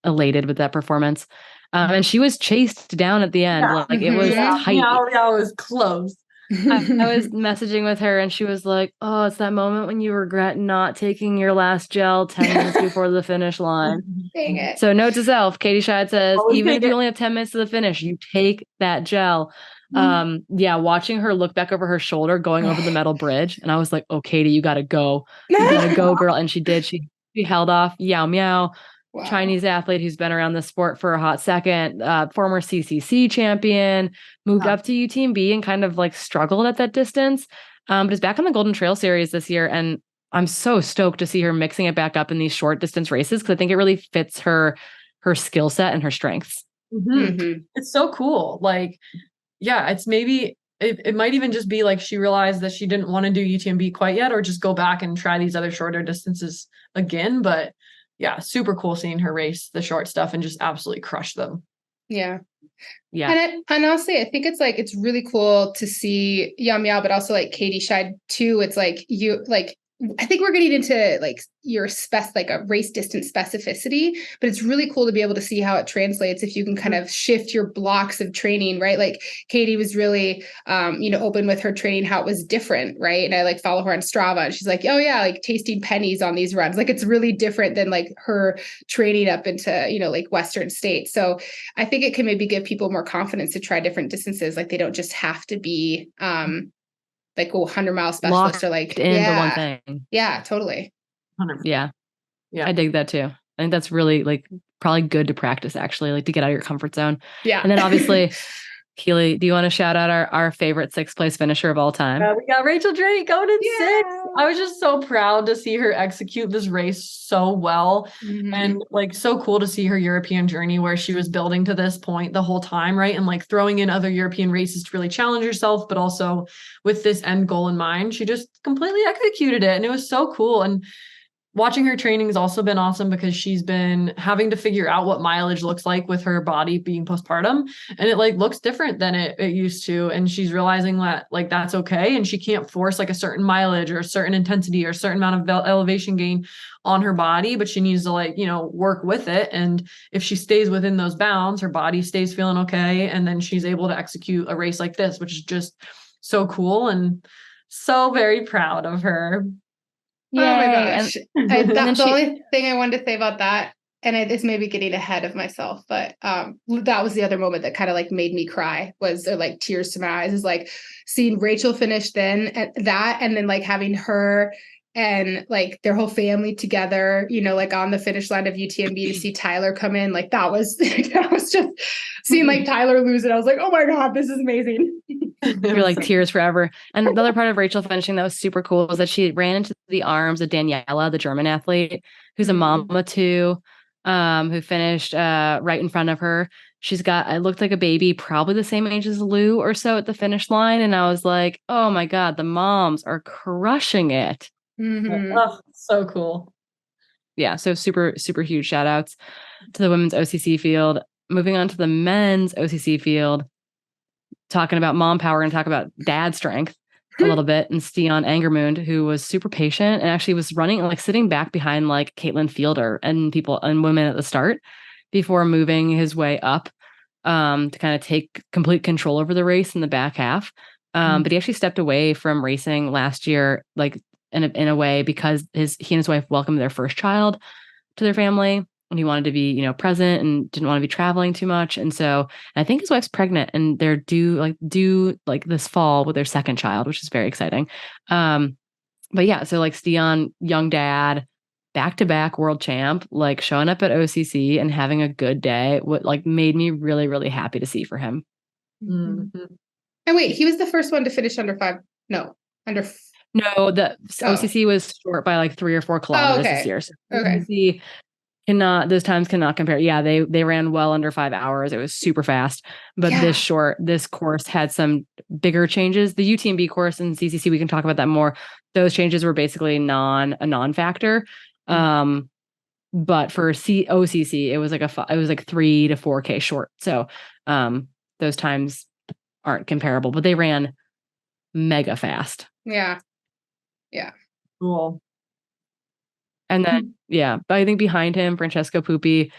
elated with that performance. And she was chased down at the end. It was tight. Yeah, it was close. I was messaging with her, and she was like, oh, it's that moment when you regret not taking your last gel 10 minutes before the finish line. Dang it. So note to self, Katie Scheid says, even if you it. only have 10 minutes to the finish, you take that gel. Watching her look back over her shoulder going over the metal bridge, and I was like, oh, Katie, you gotta go. You gotta go, girl. And she did. She held off. Yao Miao. Wow. Chinese athlete who's been around the sport for a hot second, former CCC champion, moved up to UTMB and kind of struggled at that distance, but is back on the Golden Trail Series this year. And I'm so stoked to see her mixing it back up in these short distance races, because I think it really fits her skill set and her strengths. Mm-hmm. It's so cool. It's maybe it might even just be she realized that she didn't want to do UTMB quite yet, or just go back and try these other shorter distances again. But yeah, super cool seeing her race the short stuff and just absolutely crush them. Yeah. Yeah. And honestly, I think it's really cool to see Yao Miao, but also Katie Scheid too. It's I think we're getting into like your like a race distance specificity, but it's really cool to be able to see how it translates if you can kind of shift your blocks of training, right? Like Katie was really, open with her training, how it was different, right? And I like follow her on Strava and she's like, oh yeah, like tasting pennies on these runs. Like it's really different than like her training up into, like Western states. So I think it can maybe give people more confidence to try different distances. Like they don't just have to be, like 100-mile specialist Locked or like into one thing. Yeah, totally. 100%. Yeah. Yeah. I dig that too. I think that's really like probably good to practice actually, like to get out of your comfort zone. Yeah. And then obviously, Keely, do you want to shout out our favorite 6th place finisher of all time? We got Rachel Drake going in 6th. I was just so proud to see her execute this race so well. Mhm. And like so cool to see her European journey where she was building to this point the whole time, right? And like throwing in other European races to really challenge herself, but also with this end goal in mind, she just completely executed it. And it was so cool. And watching her training has also been awesome because she's been having to figure out what mileage looks like with her body being postpartum. And it like looks different than it used to. And she's realizing that like that's okay. And she can't force like a certain mileage or a certain intensity or a certain amount of elevation gain on her body, but she needs to like, work with it. And if she stays within those bounds, her body stays feeling okay. And then she's able to execute a race like this, which is just so cool and so very proud of her. Yay. Oh my gosh. The only thing I wanted to say about that, and this may be getting ahead of myself, but that was the other moment that kind of like made me cry or like tears to my eyes is like seeing Rachel finish then and then like having her and like their whole family together, like on the finish line of UTMB to see Tyler come in. Like that was just seeing like Tyler lose it. I was like, oh my God, this is amazing. You're like tears forever. And the other part of Rachel finishing that was super cool was that she ran into the arms of Daniela, the German athlete, who's a mama too, who finished right in front of her. She's got, it looked like a baby, probably the same age as Lou or so at the finish line. And I was like, oh my God, the moms are crushing it. Mm-hmm. Oh, so cool. Yeah. So super, super huge shout outs to the women's OCC field. Moving on to the men's OCC field, talking about mom power and talk about dad strength a little bit. And Stian Angermund, who was super patient and actually was running, like sitting back behind like Caitlin Fielder and people and women at the start before moving his way up to kind of take complete control over the race in the back half. But he actually stepped away from racing last year, like in a way, because he and his wife welcomed their first child to their family. And he wanted to be, present and didn't want to be traveling too much. And so I think his wife's pregnant and they're due this fall with their second child, which is very exciting. But yeah, so like Stian, young dad, back-to-back world champ, like showing up at OCC and having a good day, what like made me really, really happy to see for him. Mm-hmm. And wait, he was the first one to finish under 5. No, No, the OCC was short by like 3 or 4 kilometers this year. So OCC those times cannot compare. Yeah, they ran well under 5 hours. It was super fast. But this course had some bigger changes. The UTMB course and CCC, we can talk about that more. Those changes were basically a non-factor. But for OCC, it was like 3 to 4K short. So those times aren't comparable, but they ran mega fast. Yeah. Cool. And then, but I think behind him, Francesco Pupi,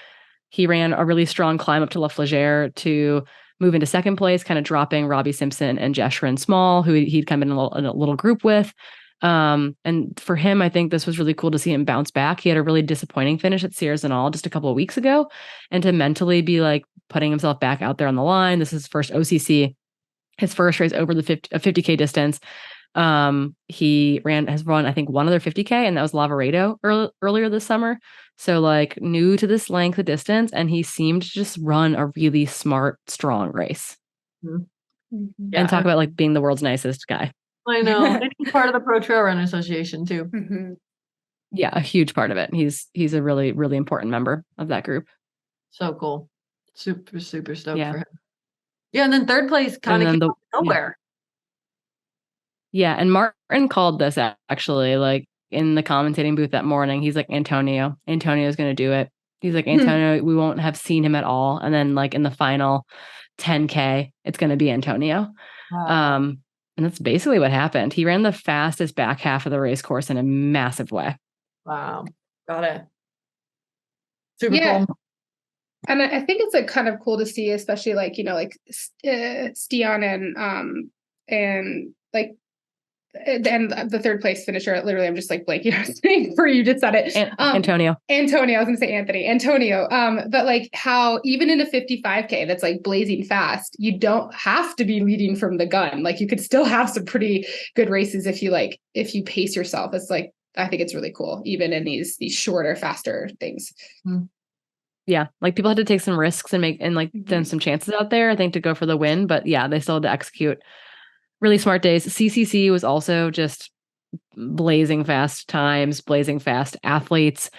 he ran a really strong climb up to La Flégère to move into second place, kind of dropping Robbie Simpson and Jeshrin Small, who he'd come in a little group with. And for him, I think this was really cool to see him bounce back. He had a really disappointing finish at Sierras and All just a couple of weeks ago, and to mentally be like putting himself back out there on the line. This is his first OCC, his first race over the 50K distance. He has run, I think, one other 50K, and that was Lavaredo earlier this summer. So like new to this length of distance, and he seemed to just run a really smart, strong race. Mm-hmm. And talk about like being the world's nicest guy. I know. And he's part of the Pro Trail Run Association too. Mm-hmm. Yeah, a huge part of it. He's a really, really important member of that group. So cool. Super, super stoked for him. Yeah, and then third place kind of came out of nowhere. Yeah, and Martin called this actually, like in the commentating booth that morning. He's like, Antonio's going to do it. He's like, Antonio, we won't have seen him at all. And then like in the final 10K, it's going to be Antonio. Wow. And that's basically what happened. He ran the fastest back half of the race course in a massive way. Wow. Got it. Super Yeah. cool. And I think it's like kind of cool to see, especially like, you know, like Stian and like and the third place finisher. Literally, I'm just like blanking on his name for you just said it. Antonio. I was gonna say Antonio. But like how even in a 55K that's like blazing fast, you don't have to be leading from the gun. Like you could still have some pretty good races if you pace yourself. It's like I think it's really cool, even in these shorter, faster things. Yeah, like people had to take some risks and like then some chances out there, I think, to go for the win. But yeah, they still had to execute really smart days. CCC was also just blazing fast times, blazing fast athletes.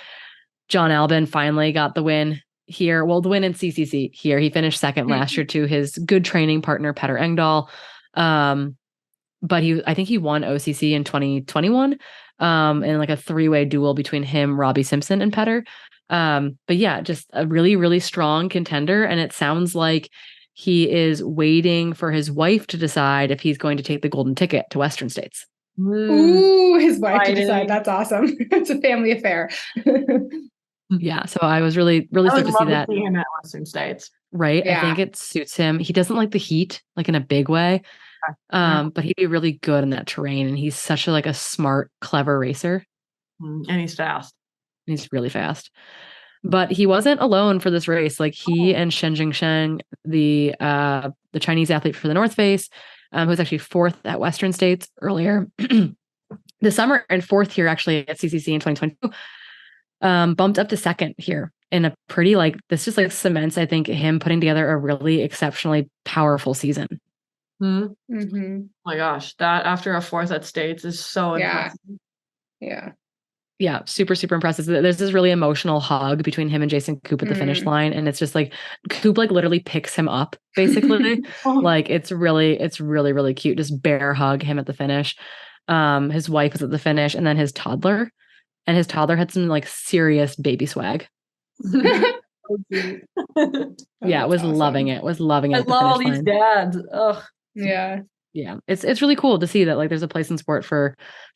John Albin finally got the win here. Well, the win in CCC here. He finished second last year to his good training partner, Petter Engdahl. But I think he won OCC in 2021 in like a 3-way duel between him, Robbie Simpson, and Petter. But yeah, just a really, really strong contender. And it sounds like he is waiting for his wife to decide if he's going to take the golden ticket to Western States. Ooh, his wife to decide. That's awesome. It's a family affair. Yeah. So I was really, really stoked to see that. See him at Western States. Right. Yeah. I think it suits him. He doesn't like the heat, like in a big way. But he'd be really good in that terrain. And he's such a smart, clever racer. And he's fast. He's really fast. But he wasn't alone for this race. Like he and Shen Jingsheng, the Chinese athlete for the North Face, who was actually 4th at Western States earlier this summer and 4th here actually at CCC in 2022, bumped up to 2nd here in a pretty this just cements, I think, him putting together a really exceptionally powerful season. Oh my gosh, that after a 4th at States is so impressive. Yeah, super, super impressive. There's this really emotional hug between him and Jason Koop at the finish line. And it's just Koop literally picks him up, basically. It's really, really cute. Just bear hug him at the finish. His wife was at the finish, and then his toddler. And his toddler had some serious baby swag. Yeah, was awesome. Loving it. Was loving it. I love all these dads. Ugh. Yeah, it's really cool to see that there's a place in sport for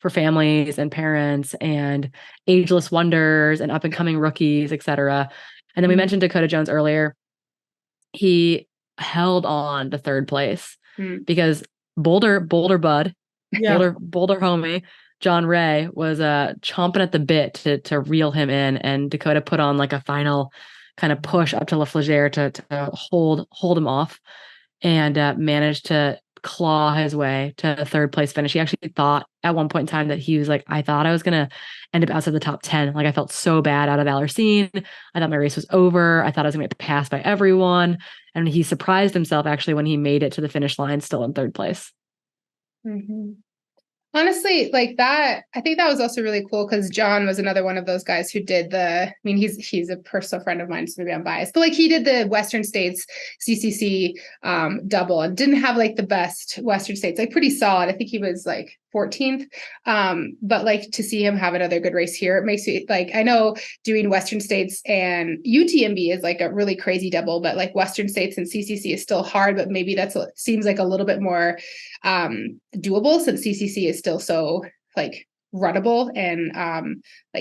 families and parents and ageless wonders and up and coming rookies, etc. And then we mentioned Dakota Jones earlier. He held on to 3rd place because Boulder bud, Boulder homie John Ray was chomping at the bit to reel him in, and Dakota put on a final kind of push up to La Flégère to hold him off, and managed to claw his way to a 3rd place finish. He actually thought at one point in time that he was I thought I was going to end up outside the top 10. I felt so bad out of Allercene. I thought my race was over. I thought I was going to get passed by everyone. And he surprised himself actually when he made it to the finish line still in 3rd place. Honestly, that, I think that was also really cool because John was another one of those guys who did he's a personal friend of mine, so maybe I'm biased, but he did the Western States CCC double and didn't have the best Western States, pretty solid. I think he was 14th. But to see him have another good race here, it makes me I know doing Western States and UTMB is a really crazy double, but Western States and CCC is still hard, but maybe seems a little bit more doable since CCC is still so runnable and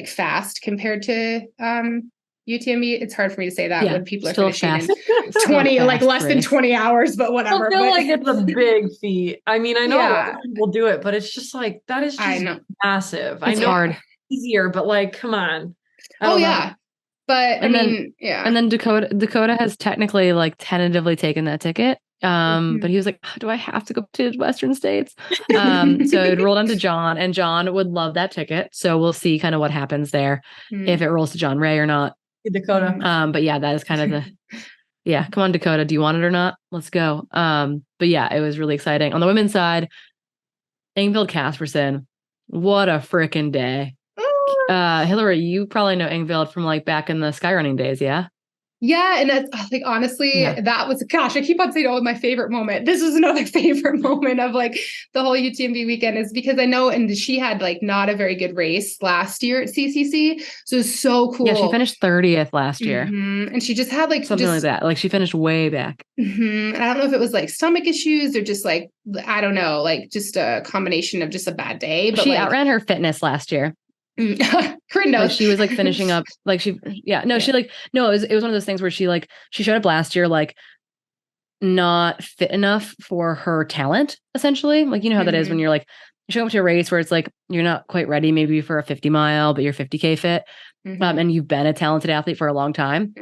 fast compared to UTMB. It's hard for me to say that when people are finishing fast. In 20 less than 20 hours, but whatever. I feel it's a big feat. I mean, I know a lot of people do it, but it's just that is just massive. It's hard. Easier, but come on. But and then Dakota has technically tentatively taken that ticket. But he was do I have to go to Western States? So it rolled onto John, and John would love that ticket. So we'll see kind of what happens there, if it rolls to John Ray or not. Dakota. But yeah, that is kind of come on, Dakota. Do you want it or not? Let's go. But yeah, it was really exciting. On the women's side, Ingvild Caspersen, what a freaking day. Hillary, you probably know Ingvild from back in the skyrunning days, yeah? Yeah. And that's like, honestly, that was, gosh, I keep on saying, oh, my favorite moment. This was another favorite moment of like the whole UTMB weekend, is because I know, and she had like not a very good race last year at CCC. So it's so cool. Yeah. She finished 30th last year. And she just had like something like that. Like she finished way back. And I don't know if it was like stomach issues or just like, I don't know, like just a combination of just a bad day. But she like, outran her fitness last year. Corinne knows. Like she was like finishing up, like she, it was one of those things where she showed up last year, like not fit enough for her talent, essentially. Like, you know how that is when you're like, you show up to a race where it's like, you're not quite ready maybe for a 50 mile, but you're 50K fit. And you've been a talented athlete for a long time.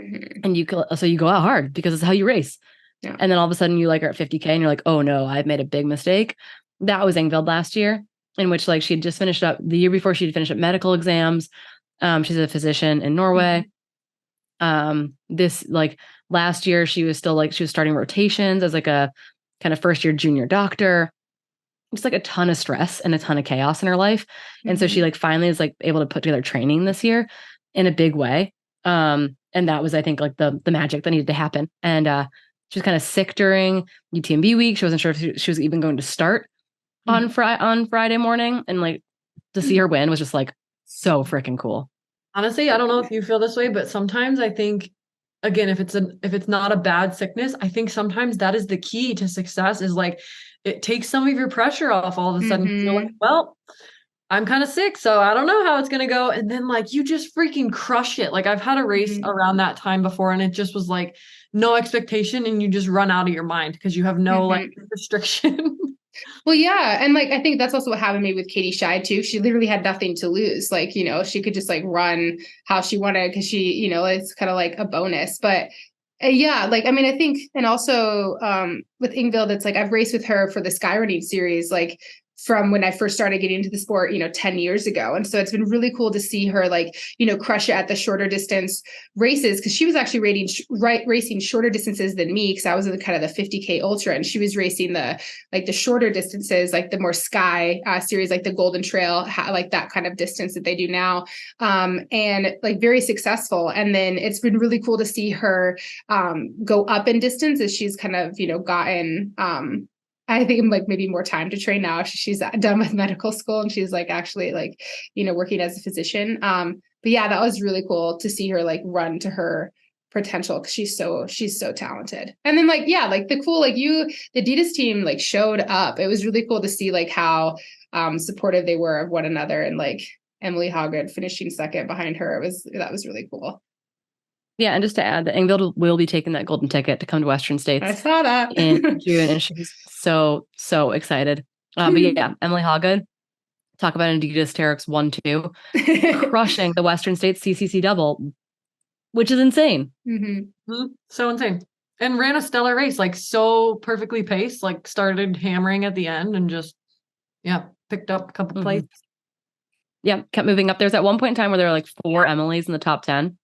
And you go out hard because it's how you race. Yeah. And then all of a sudden you like are at 50K and you're like, oh no, I've made a big mistake. That was Ingvild last year, in which like she had just finished up the year before she'd finished up medical exams. She's a physician in Norway. This like last year she was starting rotations as like a kind of first year junior doctor. Just like a ton of stress and a ton of chaos in her life. And so she like finally is like able to put together training this year in a big way. And that was, I think, like the magic that needed to happen. And she was kind of sick during UTMB week. She wasn't sure if she was even going to start on Friday morning. And like to see her win was just like so freaking cool. Honestly, I don't know if you feel this way, but sometimes I think, again, if it's not a bad sickness, I think sometimes that is the key to success, is like it takes some of your pressure off all of a sudden. You're like, well, I'm kind of sick, so I don't know how it's going to go. And then like you just freaking crush it. Like I've had a race around that time before, and it just was like no expectation, and you just run out of your mind because you have no like restriction. Well, yeah. And like, I think that's also what happened maybe with Katie Scheid too. She literally had nothing to lose. Like, you know, she could just like run how she wanted because she, you know, it's kind of like a bonus. But yeah, like, I mean, I think, and also with Ingvild, it's like I've raced with her for the skyrunning series, like from when I first started getting into the sport, you know, 10 years ago. And so it's been really cool to see her like, you know, crush it at the shorter distance races. Cause she was actually racing shorter distances than me. Cause I was in the kind of the 50K ultra, and she was racing the shorter distances, like the more sky series, like the Golden Trail, like that kind of distance that they do now. And like very successful. And then it's been really cool to see her go up in distance as she's kind of, you know, gotten, I think like maybe more time to train now. She's done with medical school and she's like actually like, you know, working as a physician. But yeah, that was really cool to see her like run to her potential, because she's so talented. And then like, yeah, like the cool, like the Adidas team like showed up. It was really cool to see like how supportive they were of one another, and like Emily Hoggood finishing second behind her. That was really cool. Yeah, and just to add that Ingvild will be taking that golden ticket to come to Western States. I saw that in June, and she's so excited. But yeah, Emily Hoggood, talk about an Adidas Terex 1-2, crushing the Western States CCC double, which is insane. So insane, and ran a stellar race, like so perfectly paced. Like started hammering at the end, and just picked up a couple places. Yeah, kept moving up. There's at one point in time where there were like 4 Emilys in the top 10.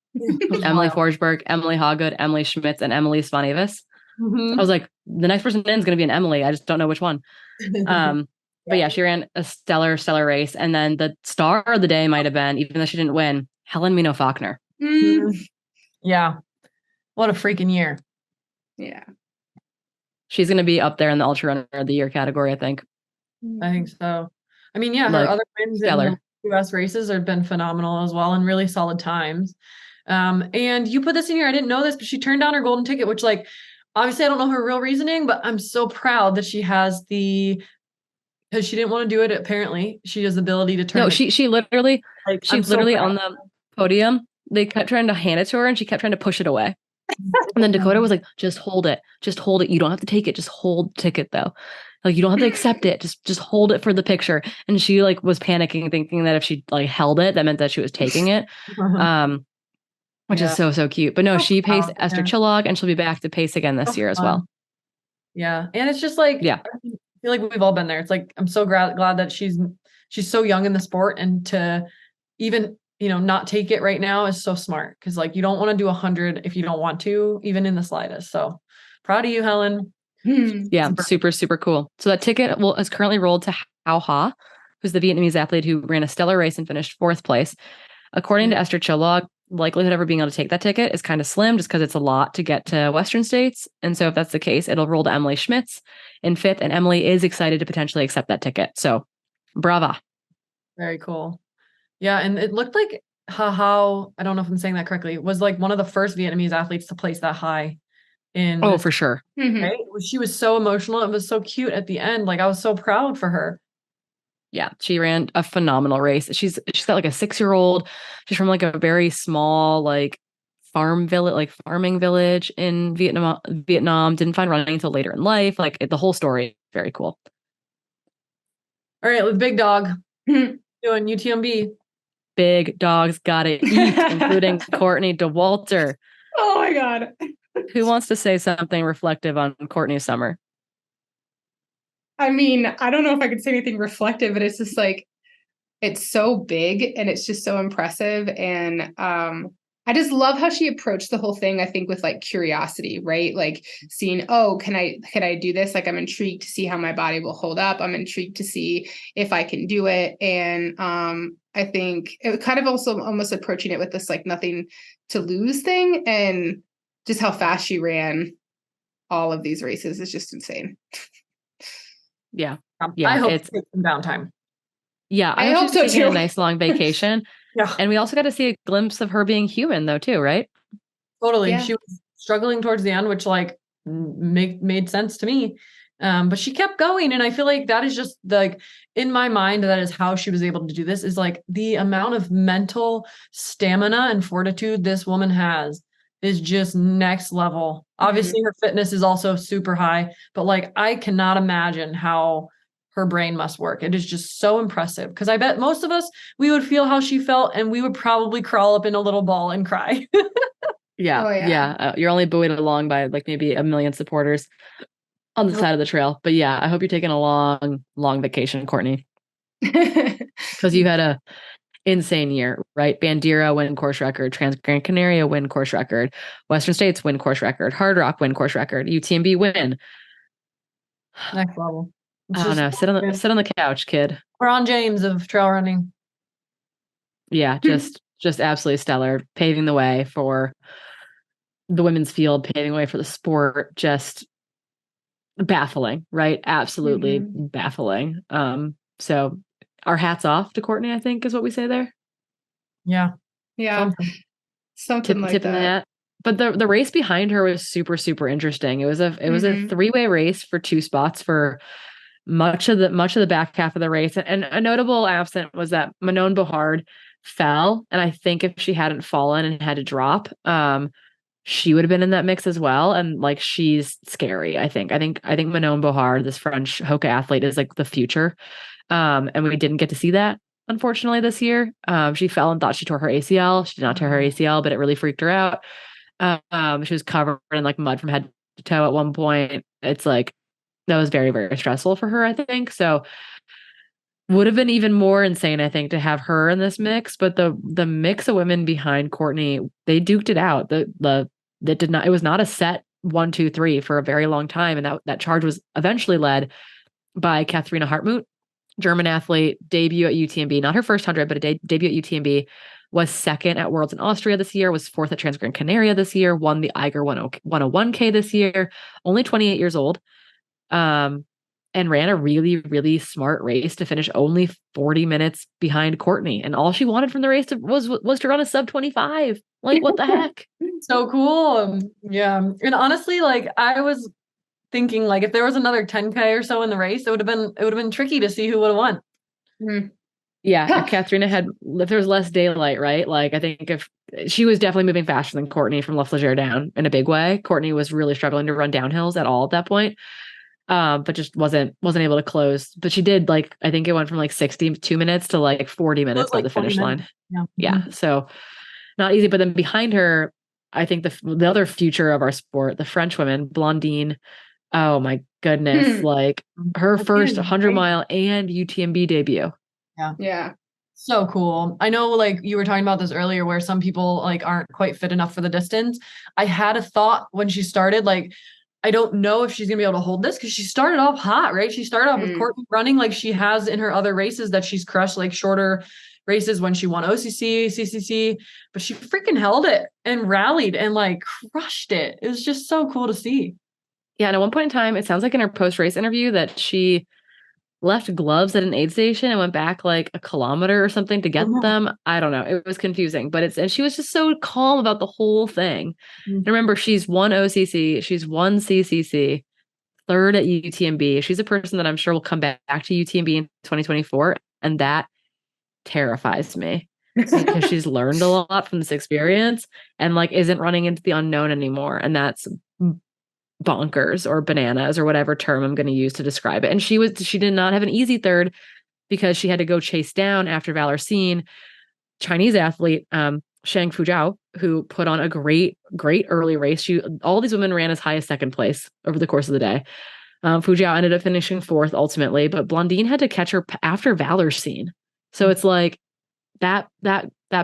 Emily Forsberg, Emily Hoggood, Emily Schmitz, and Emily Svanevis. I was like, the next person in is going to be an Emily. I just don't know which one. But yeah, she ran a stellar race. And then the star of the day might have been, even though she didn't win, Helen Minot Faulkner. Yeah. What a freaking year. Yeah. She's going to be up there in the Ultra Runner of the Year category, I think. I think so. I mean, yeah, her other wins in the US races have been phenomenal as well, and really solid times. And you put this in here, I didn't know this, but she turned down her golden ticket, which like, obviously I don't know her real reasoning, but I'm so proud that she has because she didn't want to do it. Apparently she has the ability to turn. No, she literally on the podium, they kept trying to hand it to her and she kept trying to push it away. And then Dakota was like, just hold it. You don't have to take it. Just hold the ticket though. Like you don't have to accept it. Just hold it for the picture. And she like was panicking, thinking that if she like held it, that meant that she was taking it. Which is so cute. But no, she paced Esther Chillog, and she'll be back to pace again this year as well. Yeah. And it's just like, I feel like we've all been there. It's like, I'm so glad that she's so young in the sport, and to even, you know, not take it right now is so smart. Cause like, you don't want to do 100 if you don't want to, even in the slightest. So proud of you, Helen. Yeah. Super cool. So that ticket is currently rolled to Hao Ha, who's the Vietnamese athlete who ran a stellar race and finished 4th place. According to Esther Chillog, likelihood of her being able to take that ticket is kind of slim just because it's a lot to get to Western States. And so if that's the case, it'll roll to Emily Schmitz in 5th. And Emily is excited to potentially accept that ticket. So brava. Very cool. Yeah. And it looked like how I don't know if I'm saying that correctly, was like one of the first Vietnamese athletes to place that high in. Oh, for sure. Right? She was so emotional. It was so cute at the end. Like I was so proud for her. Yeah, she ran a phenomenal race. She's got like a 6-year-old. She's from like a very small like farming village in Vietnam. Didn't find running until later in life. Like the whole story, very cool. All right, with Big Dog doing UTMB. Big dogs gotta eat, including Courtney Dauwalter. Oh my God. Who wants to say something reflective on Courtney's summer? I mean, I don't know if I could say anything reflective, but it's just like, it's so big and it's just so impressive. And I just love how she approached the whole thing, I think, with like curiosity, right? Like seeing, oh, can I do this? Like, I'm intrigued to see how my body will hold up. I'm intrigued to see if I can do it. And I think it kind of also almost approaching it with this like nothing to lose thing, and just how fast she ran all of these races is just insane. Yeah. I hope it's some downtime. Yeah. I hope so too. A nice long vacation. Yeah. And we also got to see a glimpse of her being human though, too, right? Totally. Yeah. She was struggling towards the end, which like made sense to me. But she kept going. And I feel like that is just like in my mind, that is how she was able to do this, is like the amount of mental stamina and fortitude this woman has is just next level. Obviously her fitness is also super high, but like, I cannot imagine how her brain must work. It is just so impressive. Cause I bet most of us, we would feel how she felt and we would probably crawl up in a little ball and cry. Yeah. Oh, yeah. Yeah. You're only buoyed along by like maybe 1 million supporters on the side of the trail. But yeah, I hope you're taking a long, long vacation, Courtney, because you had a insane year, right? Bandera win course record, Gran Canaria win course record, Western States win course record, Hard Rock win course record, UTMB win. Next level. I don't know. Sit on the couch, kid. LeBron James of trail running. Yeah, just absolutely stellar, paving the way for the women's field, paving the way for the sport. Just baffling, right? Absolutely baffling. So our hats off to Courtney, I think is what we say there. Yeah. Yeah. Something like tip that. in the hat. But the race behind her was super, super interesting. It was a 3-way race for 2 spots for much of the back half of the race. And a notable absent was that Manon Bohard fell. And I think if she hadn't fallen and had to drop, she would have been in that mix as well. And like, she's scary. I think Manon Bohard, this French Hoka athlete, is like the future. And we didn't get to see that, unfortunately, this year. She fell and thought she tore her ACL. She did not tear her ACL, but it really freaked her out. She was covered in like mud from head to toe at one point. It's like, that was very, very stressful for her, I think. So would have been even more insane, I think, to have her in this mix. But the mix of women behind Courtney, they duked it out. It was not a set 1, 2, 3 for a very long time. And that charge was eventually led by Katharina Hartmut, German athlete, debut at UTMB, not her first 100, but a debut at UTMB, was 2nd at Worlds in Austria this year, was 4th at Gran Canaria this year, won the Eiger 101K this year, only 28 years old, and ran a really, really smart race to finish only 40 minutes behind Courtney. And all she wanted from the race was to run a sub 25. Like, what the heck? So cool. Yeah. And honestly, like I was thinking like if there was another 10K or so in the race, it would have been tricky to see who would have won. Yeah, if there was less daylight, right? Like, I think if she was definitely moving faster than Courtney from La Flégère down in a big way. Courtney was really struggling to run downhills at all at that point. But just wasn't able to close. But she did, like, I think it went from like 62 minutes to like 40 minutes by the finish line. Yeah. So not easy. But then behind her, I think the other future of our sport, the French women, Blondine. Oh my goodness. Like her first 100-mile and UTMB debut. Yeah. So cool. I know like you were talking about this earlier where some people like aren't quite fit enough for the distance. I had a thought when she started, like, I don't know if she's gonna be able to hold this because she started off hot, right? She started off with Courtney running like she has in her other races that she's crushed, like shorter races when she won OCC, CCC, but she freaking held it and rallied and like crushed it. It was just so cool to see. Yeah. And at one point in time, it sounds like in her post-race interview that she left gloves at an aid station and went back like a kilometer or something to get them. I don't know. It was confusing, but and she was just so calm about the whole thing. And remember, she's won OCC, she's won CCC, third at UTMB. She's a person that I'm sure will come back to UTMB in 2024. And that terrifies me because she's learned a lot from this experience and like isn't running into the unknown anymore. And that's bonkers or bananas or whatever term I'm going to use to describe it. And she did not have an easy third because she had to go chase down after Valersine Chinese athlete, Shang Fujiao, who put on a great early race. All these women ran as high as second place over the course of the day. Fujiao ended up finishing fourth ultimately, but Blondine had to catch her after Valersine. So it's like that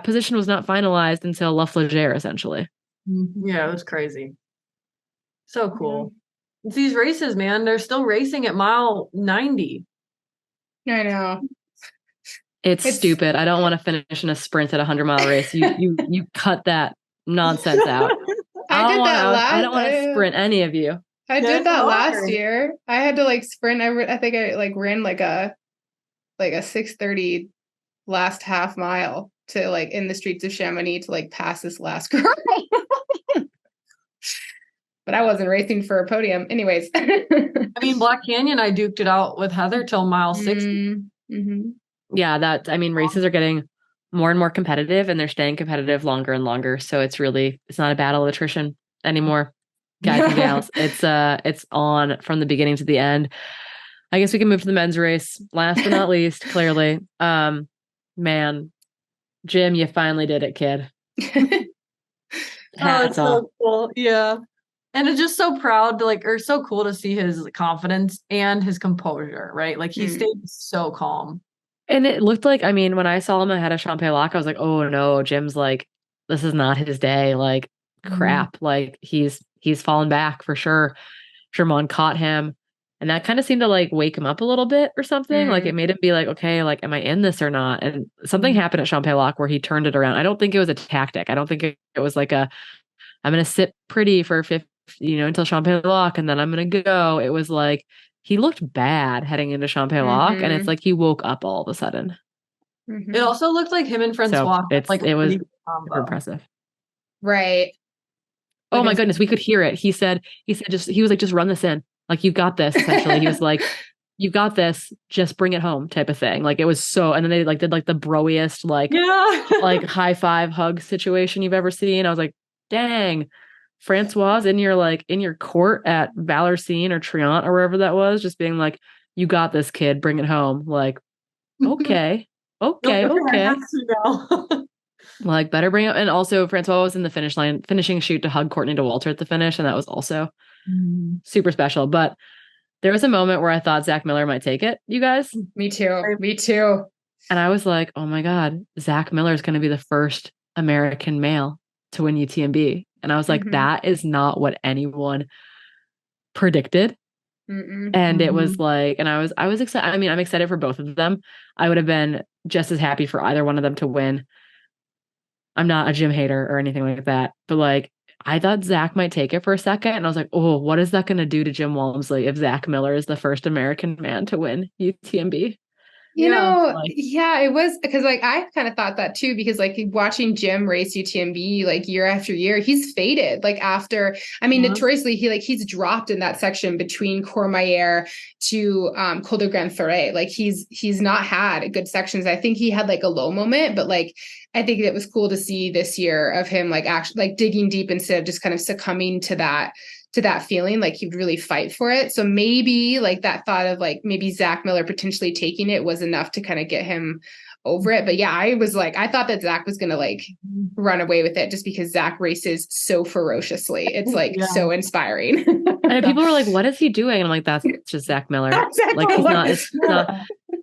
position was not finalized until La Flégère, essentially. Yeah, it was crazy. So cool. It's these races, man, they're still racing at mile 90. I know. It's stupid. I don't want to finish in a sprint at a 100-mile race. You cut that nonsense out. I don't want to sprint any of you. I did that last year. I had to like sprint. I think I like ran like a 6:30 last half mile to like in the streets of Chamonix to like pass this last girl. But I wasn't racing for a podium. Anyways. I mean, Black Canyon, I duked it out with Heather till mile 60. Yeah, races are getting more and more competitive and they're staying competitive longer and longer. So it's not a battle of attrition anymore, guys and gals. It's on from the beginning to the end. I guess we can move to the men's race. Last but not least, clearly. Man, Jim, you finally did it, kid. It's so cool. Yeah. And it's just so proud to or so cool to see his confidence and his composure, right? Like he stayed so calm. And it looked like, when I saw him ahead of Champex-Lac, I was like, oh no, Jim's like, this is not his day. Like crap. Like he's fallen back for sure. Germont caught him. And that kind of seemed to like wake him up a little bit or something. Like it made him be like, okay, like, am I in this or not? And something happened at Champex-Lac where he turned it around. I don't think it was a tactic. I don't think it was like I'm going to sit pretty for 50, until Champex-Lac and then I'm going to go. It was like, he looked bad heading into Champex-Lac and it's like he woke up all of a sudden. It also looked like him and Francois. It was impressive. Right. Oh my goodness. We could hear it. He said, just run this in. Like, you've got this, essentially. He was like, you've got this, just bring it home type of thing. Like, it was so, and then they did the broiest, high five hug situation you've ever seen. I was like, dang, Francois in your court at Valersine or Triant or wherever that was, just being like, you got this, kid, bring it home. Like, okay. Like, better bring up. And also Francois was in the finishing shoot to hug Courtney Dauwalter at the finish. And that was also super special. But there was a moment where I thought Zach Miller might take it, you guys. Me too. And I was like, oh my God, Zach Miller is going to be the first American male to win UTMB. And I was like, that is not what anyone predicted. And it was like, and I was excited. I'm excited for both of them. I would have been just as happy for either one of them to win. I'm not a Jim hater or anything like that, but I thought Zach might take it for a second. And I was like, oh, what is that going to do to Jim Walmsley if Zach Miller is the first American man to win UTMB? It was because I kind of thought that too, because watching Jim race UTMB year after year, he's faded. Notoriously he's dropped in that section between Courmayeur to Col de Grand Ferret. He's not had good sections. I think he had a low moment, but I think it was cool to see this year of him actually digging deep instead of just kind of succumbing to that feeling. He'd really fight for it. So maybe that thought of maybe Zach Miller potentially taking it was enough to kind of get him over it. But yeah, I thought that Zach was going to run away with it just because Zach races so ferociously. It's so inspiring. And people were like, what is he doing? And I'm like, that's just Zach Miller.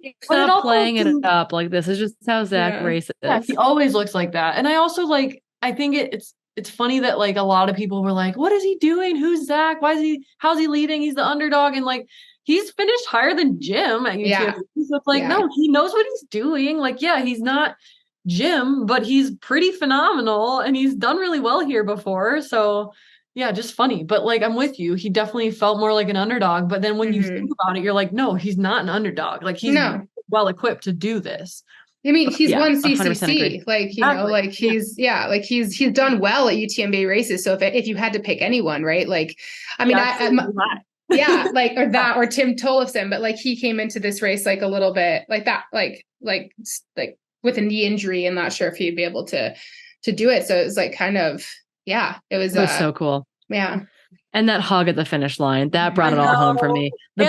He's not playing it up. This is just how Zach races. Yeah, he always looks like that. And I also I think it's funny that a lot of people were like, what is he doing? Who's Zach? How's he leading? He's the underdog. And he's finished higher than Jim at UTMB. Yeah. So it's like, no, he knows what he's doing. Like, yeah, he's not Jim, but he's pretty phenomenal and he's done really well here before. So yeah, just funny. But like, I'm with you. He definitely felt more like an underdog. But then when you think about it, you're like, no, he's not an underdog. Like he's well equipped to do this. I mean, he's won 100% CCC, agree. like, you know, like he's he's done well at UTMB races. So if you had to pick anyone, right? Like, I mean, like, or that, or Tim Tollefson, but like he came into this race like a little bit like that, like with a knee injury and not sure if he'd be able to do it. So it was like kind of, it was so cool. Yeah. And that hug at the finish line, that brought it all home for me. The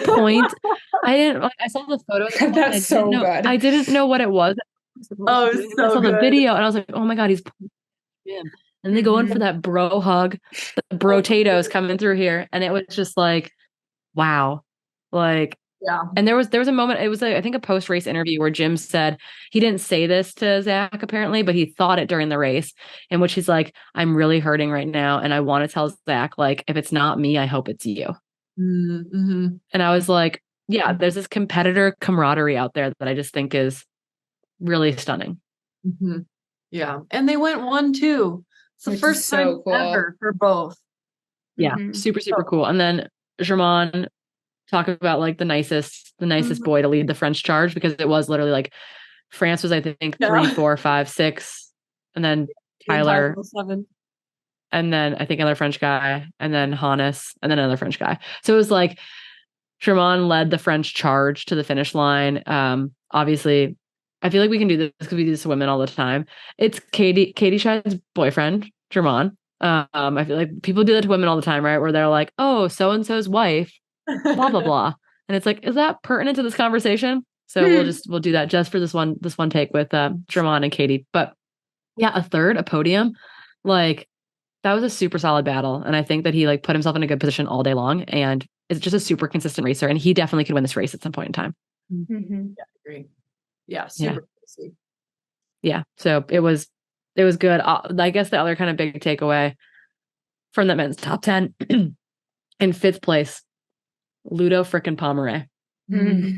point. I saw the photos. That's so good. I didn't know what it was. Oh, I saw the video and I was like, oh my God, he's him. And they go in for that bro hug, the bro potatoes coming through here. And it was just like, wow. Like, and there was a moment, it was I think a post-race interview where Jim said he didn't say this to Zach apparently, but he thought it during the race, in which he's like, I'm really hurting right now. And I want to tell Zach, like, if it's not me, I hope it's you. Mm-hmm. And I was like, there's this competitor camaraderie out there that I just think is really stunning. Mm-hmm. Yeah. And they went 1-2. It's the first time ever for both. Yeah. Super, super cool. And then Germain, talk about like the nicest boy to lead the French charge, because it was literally like France was, I think, 3, 4, 5, 6, and then Tyler, 7. and then I think another French guy, and then Hannes, and then another French guy. So it was like Germain led the French charge to the finish line. Obviously, I feel like we can do this because we do this to women all the time. It's Katie Scheide's boyfriend, Germain. I feel like people do that to women all the time, right? Where they're like, oh, so-and-so's wife, blah, blah, blah. And it's like, is that pertinent to this conversation? So we'll do that just for this one take with Germain and Katie. But a podium, like that was a super solid battle. And I think that he like put himself in a good position all day long and is just a super consistent racer. And he definitely could win this race at some point in time. Mm-hmm. Yeah, I agree. Yeah, super crazy. Yeah. So it was good. I guess the other kind of big takeaway from that men's top 10 in 5th place, Ludo frickin' Pomeray. Mm-hmm.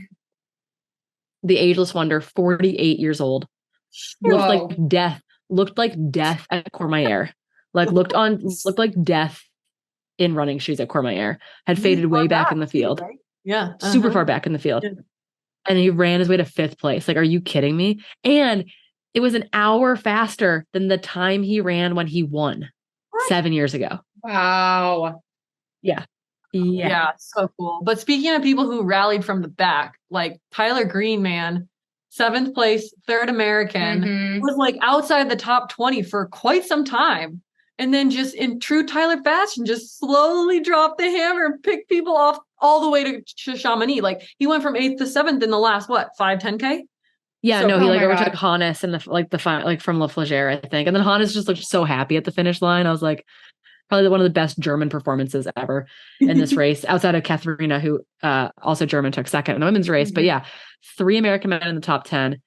The ageless wonder, 48 years old. Looked like death at Courmayeur. Like looked like death in running shoes at Courmayeur. Had faded way back in the field. Right? Yeah. Super far back in the field. Yeah. And he ran his way to 5th place. Like, are you kidding me? And it was an hour faster than the time he ran when he won 7 years ago. Wow. Yeah, so cool. But speaking of people who rallied from the back, like Tyler Green, man, 7th place, 3rd American, was like outside the top 20 for quite some time. And then just in true Tyler fashion, just slowly dropped the hammer and picked people off all the way to Chamonix. Like he went from 8th to 7th in the last, 5-10K? Yeah, so, he overtook Hannes and from La Flagere, I think. And then Hannes just looked so happy at the finish line. I was like, probably one of the best German performances ever in this race, outside of Katharina, who also German took 2nd in the women's race. But 3 American men in the top 10,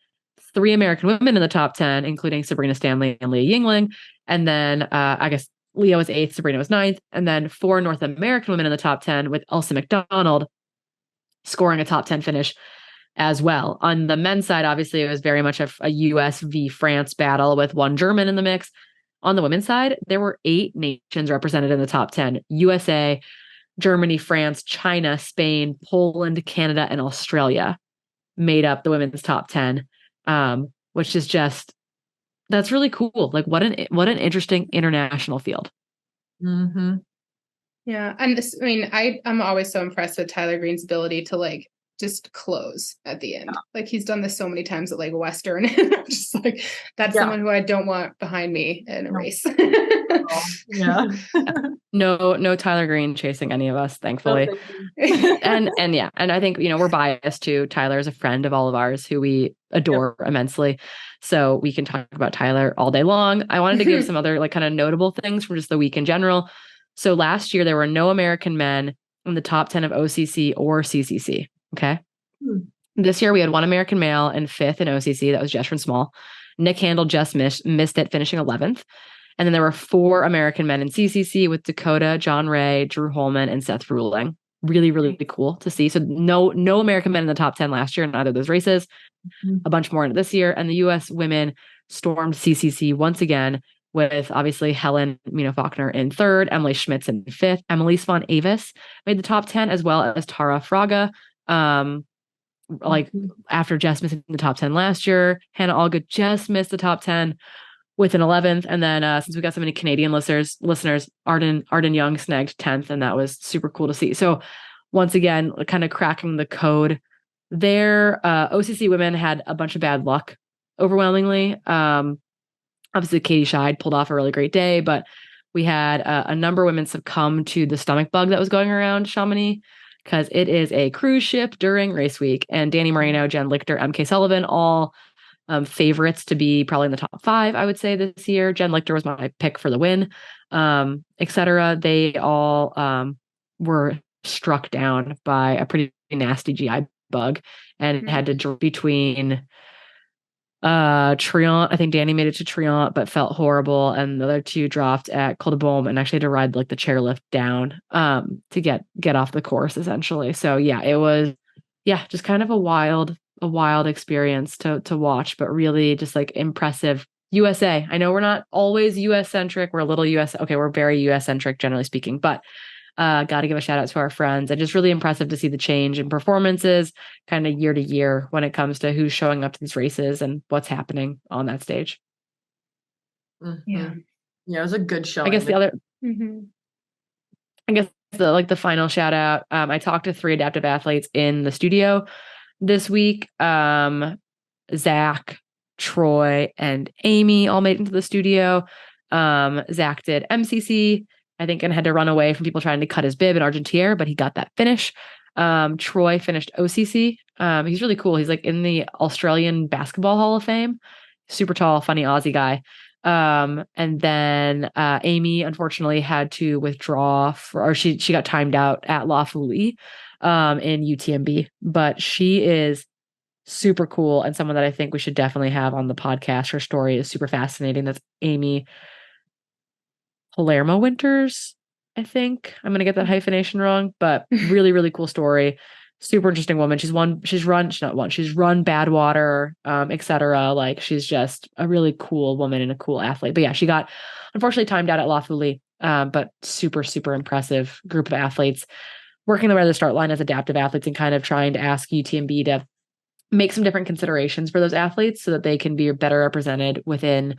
3 American women in the top 10, including Sabrina Stanley and Leah Yingling. And then I guess Leah was 8th, Sabrina was 9th. And then 4 North American women in the top 10, with Elsa McDonald scoring a top 10 finish as well. On the men's side, obviously, it was very much a US v France battle with 1 German in the mix. On the women's side, there were 8 nations represented in the top 10. USA, Germany, France, China, Spain, Poland, Canada, and Australia made up the women's top 10, which is just, that's really cool. Like what an interesting international field. Mm-hmm. Yeah. And I mean, I'm always so impressed with Tyler Green's ability to like just close at the end. Like he's done this so many times at like Western. Just like that's someone who I don't want behind me in a race. No Tyler Green chasing any of us, thankfully. And I think, we're biased too. Tyler is a friend of all of ours who we adore immensely. So we can talk about Tyler all day long. I wanted to give some other like kind of notable things from just the week in general. So last year there were no American men in the top 10 of OCC or CCC. Okay. This year we had 1 American male in 5th in OCC. That was Jeshrin Small. Nick Handel just missed it, finishing 11th. And then there were 4 American men in CCC with Dakota, John Ray, Drew Holman, and Seth Ruling. really, really cool to see. So no American men in the top 10 last year in either of those races, a bunch more in this year. And the US women stormed CCC once again with obviously Helen Faulkner in third, Emily Schmitz in fifth, Emily Swan Avis made the top 10, as well as Tara Fraga. After just missing the top 10 last year, Hannah Allgood just missed the top 10 with an 11th. And then since we got so many Canadian listeners, Arden Young snagged 10th, and that was super cool to see. So once again, kind of cracking the code there. OCC women had a bunch of bad luck, overwhelmingly. Obviously, Katie Scheid pulled off a really great day, but we had a number of women succumb to the stomach bug that was going around Chamonix, because it is a cruise ship during race week. And Danny Moreno, Jen Lichter, MK Sullivan, all favorites to be probably in the top 5, I would say, this year. Jen Lichter was my pick for the win, etc. They all were struck down by a pretty nasty GI bug and had to drop between Triant. I think Danny made it to Triant but felt horrible, and the other two dropped at Col de Beaume and actually had to ride like the chairlift down to get off the course, essentially. So yeah, it was just kind of a wild experience to watch, but really just like impressive. USA, I know we're not always US centric, we're a little we're very US centric generally speaking, but got to give a shout out to our friends. And just really impressive to see the change in performances kind of year to year when it comes to who's showing up to these races and what's happening on that stage. Yeah, it was a good show. I guess the final shout out, I talked to 3 adaptive athletes in the studio this week. Zach, Troy, and Amy all made it into the studio. Zach did MCC, I think, and had to run away from people trying to cut his bib in Argentière, but he got that finish. Troy finished OCC. He's really cool. He's like in the Australian Basketball Hall of Fame. Super tall, funny Aussie guy. And then Amy unfortunately had to withdraw she got timed out at La Folie in UTMB, but she is super cool and someone that I think we should definitely have on the podcast. Her story is super fascinating. That's Amy Palermo Winters, I think. I'm gonna get that hyphenation wrong, but really, really cool story. Super interesting woman. She's run Badwater, etc. Like, she's just a really cool woman and a cool athlete. But yeah, she got unfortunately timed out at La Folie, but super, super impressive group of athletes working their way to the start line as adaptive athletes and kind of trying to ask UTMB to make some different considerations for those athletes so that they can be better represented within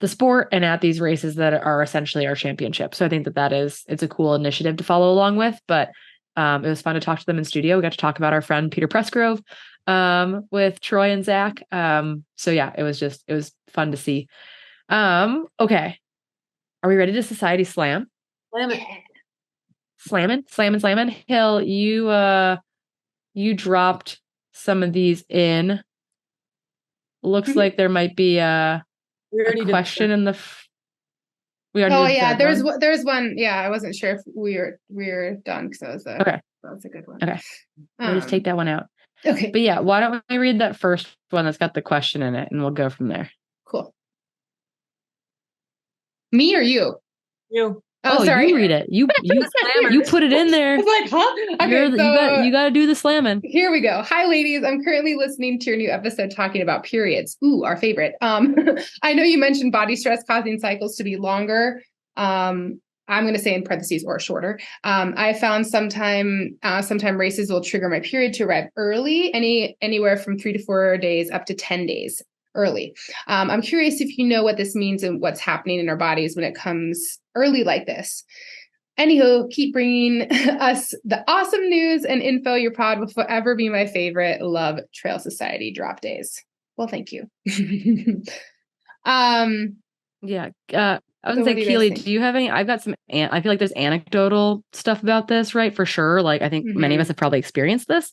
the sport and at these races that are essentially our championship. So I think it's a cool initiative to follow along with, but it was fun to talk to them in studio. We got to talk about our friend Peter Pressgrove with Troy and Zach. So yeah, it was fun to see. Okay. Are we ready to Society Slam? Slamming. Hill, you dropped some of these in. Looks like there might be a question in the. There's one. Yeah, I wasn't sure if we were done because that was a good one. Okay, we'll just take that one out. Okay, but yeah, why don't we read that first one that's got the question in it, and we'll go from there. Cool. Me or you? You. Oh, sorry. You read it. You put it in there. I was like, huh? Okay, you got to do the slamming. Here we go. Hi, ladies. I'm currently listening to your new episode talking about periods. Ooh, our favorite. I know you mentioned body stress causing cycles to be longer. I'm going to say in parentheses or shorter. I found sometime races will trigger my period to arrive early, anywhere from 3 to 4 days up to 10 days early. I'm curious if you know what this means and what's happening in our bodies when it comes early like this. Anywho, keep bringing us the awesome news and info. Your pod will forever be my favorite. Love, Trail Society drop days. Well, thank you. Yeah. I was gonna say, Keely, do you have any? I've got some. I feel like there's anecdotal stuff about this, right? For sure. Like, I think many of us have probably experienced this.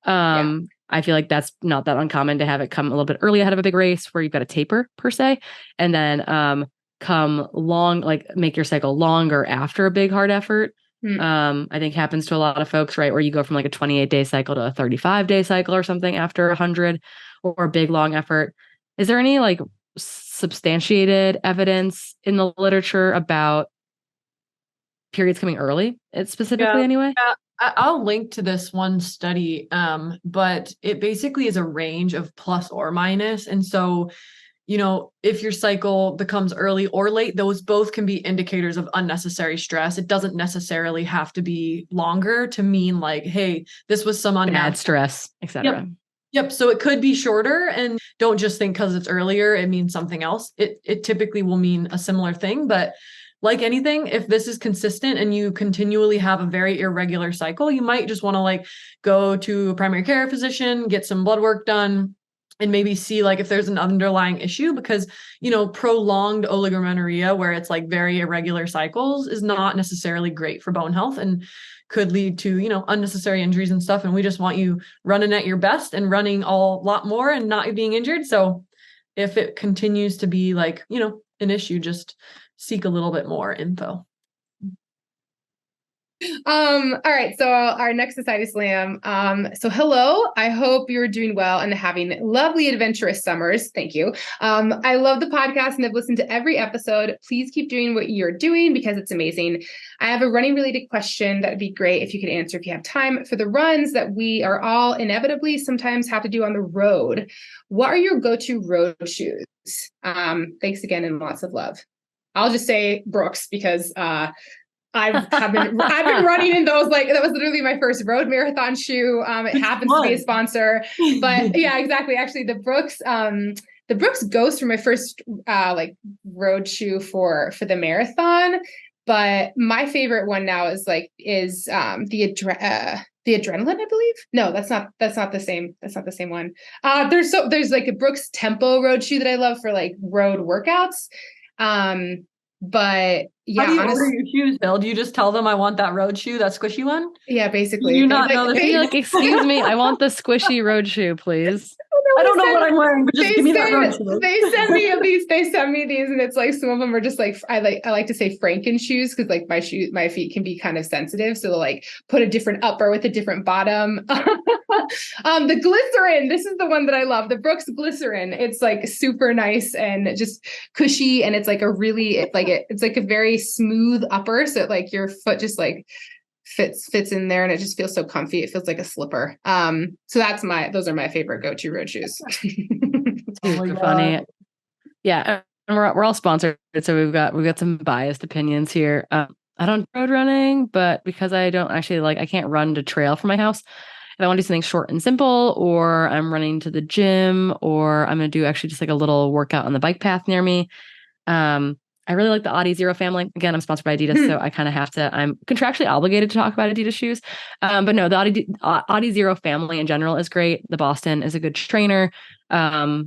I feel like that's not that uncommon to have it come a little bit early ahead of a big race where you've got a taper per se, and then come long, like make your cycle longer after a big hard effort. I think happens to a lot of folks, right? Where you go from like a 28-day cycle to a 35-day cycle or something after 100 or a big long effort. Is there any like substantiated evidence in the literature about periods coming early? It's specifically anyway. I'll link to this one study, but it basically is a range of plus or minus. And so, if your cycle becomes early or late, those both can be indicators of unnecessary stress. It doesn't necessarily have to be longer to mean like, hey, this was some bad stress, etc. Yep. So it could be shorter, and don't just think because it's earlier, it means something else. It typically will mean a similar thing, but like anything, if this is consistent and you continually have a very irregular cycle, you might just want to like go to a primary care physician, get some blood work done, and maybe see like if there's an underlying issue, because, prolonged oligomenorrhea where it's like very irregular cycles is not necessarily great for bone health and could lead to, unnecessary injuries and stuff. And we just want you running at your best and running a lot more and not being injured. So if it continues to be like, an issue, just seek a little bit more info. All right. So our next Society Slam. So hello, I hope you're doing well and having lovely, adventurous summers. Thank you. I love the podcast and I've listened to every episode. Please keep doing what you're doing because it's amazing. I have a running related question that would be great if you could answer if you have time. For the runs that we are all inevitably sometimes have to do on the road, what are your go-to road shoes? Thanks again and lots of love. I'll just say Brooks because, I've been running in those, like that was literally my first road marathon shoe. It happens to be a sponsor, but yeah, exactly. Actually, the Brooks Ghost were my first like road shoe for the marathon. But my favorite one now is the Adrenaline, I believe. No, that's not the same. That's not the same one. There's like a Brooks Tempo road shoe that I love for like road workouts. But yeah, how do you order your shoes, Bill? Do you just tell them I want that road shoe, that squishy one? Yeah, basically. Do you not know like, excuse me, I want the squishy road shoe, please. I don't know what I'm wearing, but just give me that road shoe. They send me these, and it's like some of them are just like I like to say Franken shoes because like my feet can be kind of sensitive, so they'll like put a different upper with a different bottom. The glycerin, this is the one that I love, the Brooks glycerin. It's like super nice and just cushy, and it's like it's like a very smooth upper, so like your foot just like fits in there and it just feels so comfy. It feels like a slipper. So those are my favorite go-to road shoes. Super funny. Yeah. And we're all sponsored. So we've got some biased opinions here. I don't road running, but because I don't actually I can't run to trail from my house. If I want to do something short and simple, or I'm running to the gym, or I'm going to do actually just like a little workout on the bike path near me. I really like the Audi Zero family. Again, I'm sponsored by Adidas, so I kind of I'm contractually obligated to talk about Adidas shoes. But no, the Audi Zero family in general is great. The Boston is a good trainer. The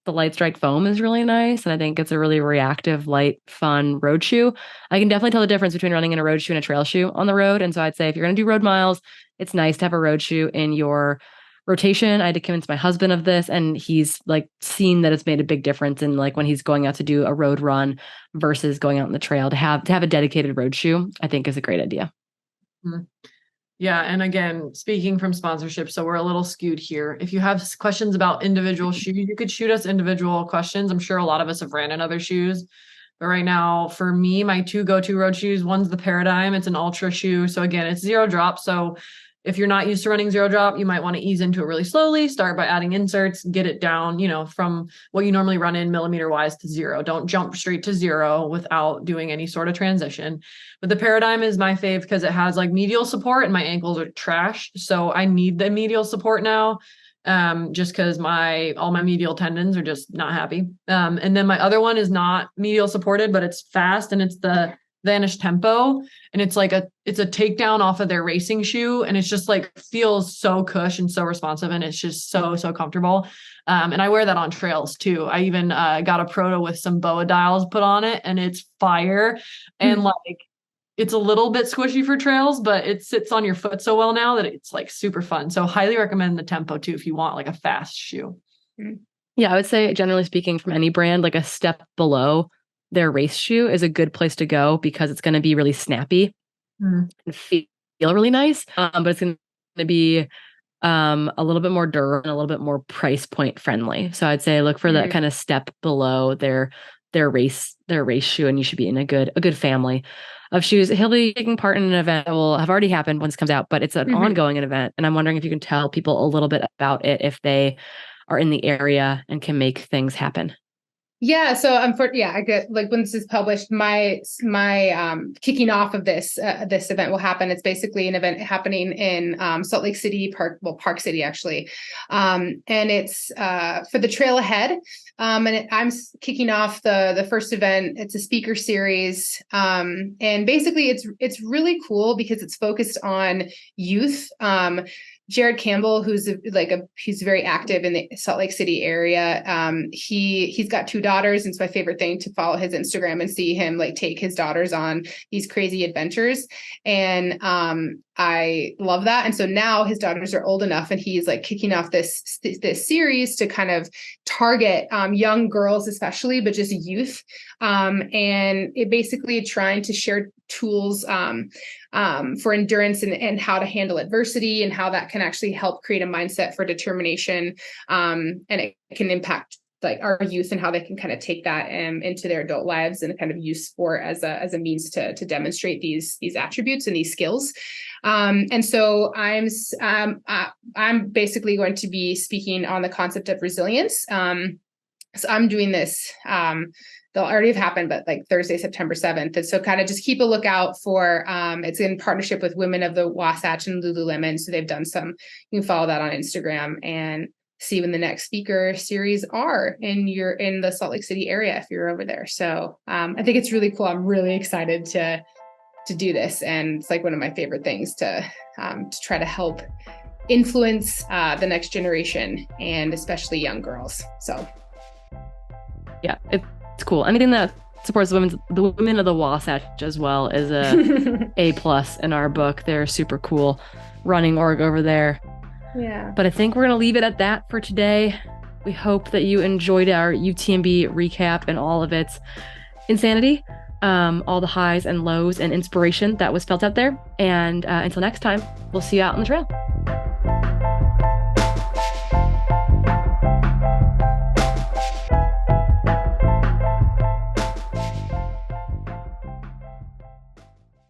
Light Strike foam is really nice. And I think it's a really reactive, light, fun road shoe. I can definitely tell the difference between running in a road shoe and a trail shoe on the road. And so I'd say if you're going to do road miles, it's nice to have a road shoe in your rotation. I had to convince my husband of this, and he's like seen that it's made a big difference in like when he's going out to do a road run versus going out on the trail. To have a dedicated road shoe, I think is a great idea. Mm-hmm. Yeah. And again, speaking from sponsorship, so we're a little skewed here. If you have questions about individual shoes, you could shoot us individual questions. I'm sure a lot of us have ran in other shoes. But right now, for me, my two go-to road shoes, one's the Paradigm. It's an ultra shoe. So again, it's zero drop. So if you're not used to running zero drop, you might want to ease into it really slowly. Start by adding inserts, get it down, from what you normally run in millimeter wise to zero. Don't jump straight to zero without doing any sort of transition. But the Paradigm is my fave because it has like medial support and my ankles are trash. So I need the medial support now. Just because all my medial tendons are just not happy. And then my other one is not medial supported, but it's fast, and it's the Vanish Tempo, and it's a takedown off of their racing shoe, and it's just like feels so cush and so responsive, and it's just so comfortable. And I wear that on trails too. I even got a proto with some BOA dials put on it, and it's fire. And it's a little bit squishy for trails, but it sits on your foot so well now that it's like super fun. So highly recommend the Tempo too if you want like a fast shoe. Yeah, I would say generally speaking, from any brand, like a step below their race shoe is a good place to go because it's going to be really snappy and feel really nice. But it's going to be a little bit more durable and a little bit more price point friendly. So I'd say look for that kind of step below their race shoe, and you should be in a good family. of shoes. He'll be taking part in an event that will have already happened when this comes out, but it's an ongoing event. And I'm wondering if you can tell people a little bit about it if they are in the area and can make things happen. Yeah. So I get like when this is published, my kicking off of this event will happen. It's basically an event happening in Salt Lake City, Park City actually, and it's for the Trail Ahead. I'm kicking off the first event. It's a speaker series, and basically it's really cool because it's focused on youth. Jared Campbell, who's he's very active in the Salt Lake City area. He's got 2 daughters, and it's my favorite thing to follow his Instagram and see him like take his daughters on these crazy adventures. And I love that. And so now his daughters are old enough, and he's like kicking off this series to kind of target young girls, especially, but just youth. And it basically trying to share tools for endurance and how to handle adversity, and how that can actually help create a mindset for determination. And it can impact like our youth and how they can kind of take that into their adult lives and kind of use sport as a means to demonstrate these attributes and these skills. And so I'm basically going to be speaking on the concept of resilience. So I'm doing this, they'll already have happened, but like Thursday, September 7th. And so kind of just keep a lookout for, it's in partnership with Women of the Wasatch and Lululemon. So they've done you can follow that on Instagram and see when the next speaker series are in the Salt Lake City area, if you're over there. So I think it's really cool. I'm really excited to do this. And it's like one of my favorite things to try to help influence the next generation, and especially young girls. So yeah, it's cool. Anything that supports the women of the Wasatch as well is A+ in our book. They're super cool running org over there. Yeah. But I think we're going to leave it at that for today. We hope that you enjoyed our UTMB recap and all of its insanity, all the highs and lows and inspiration that was felt out there. And until next time, we'll see you out on the trail.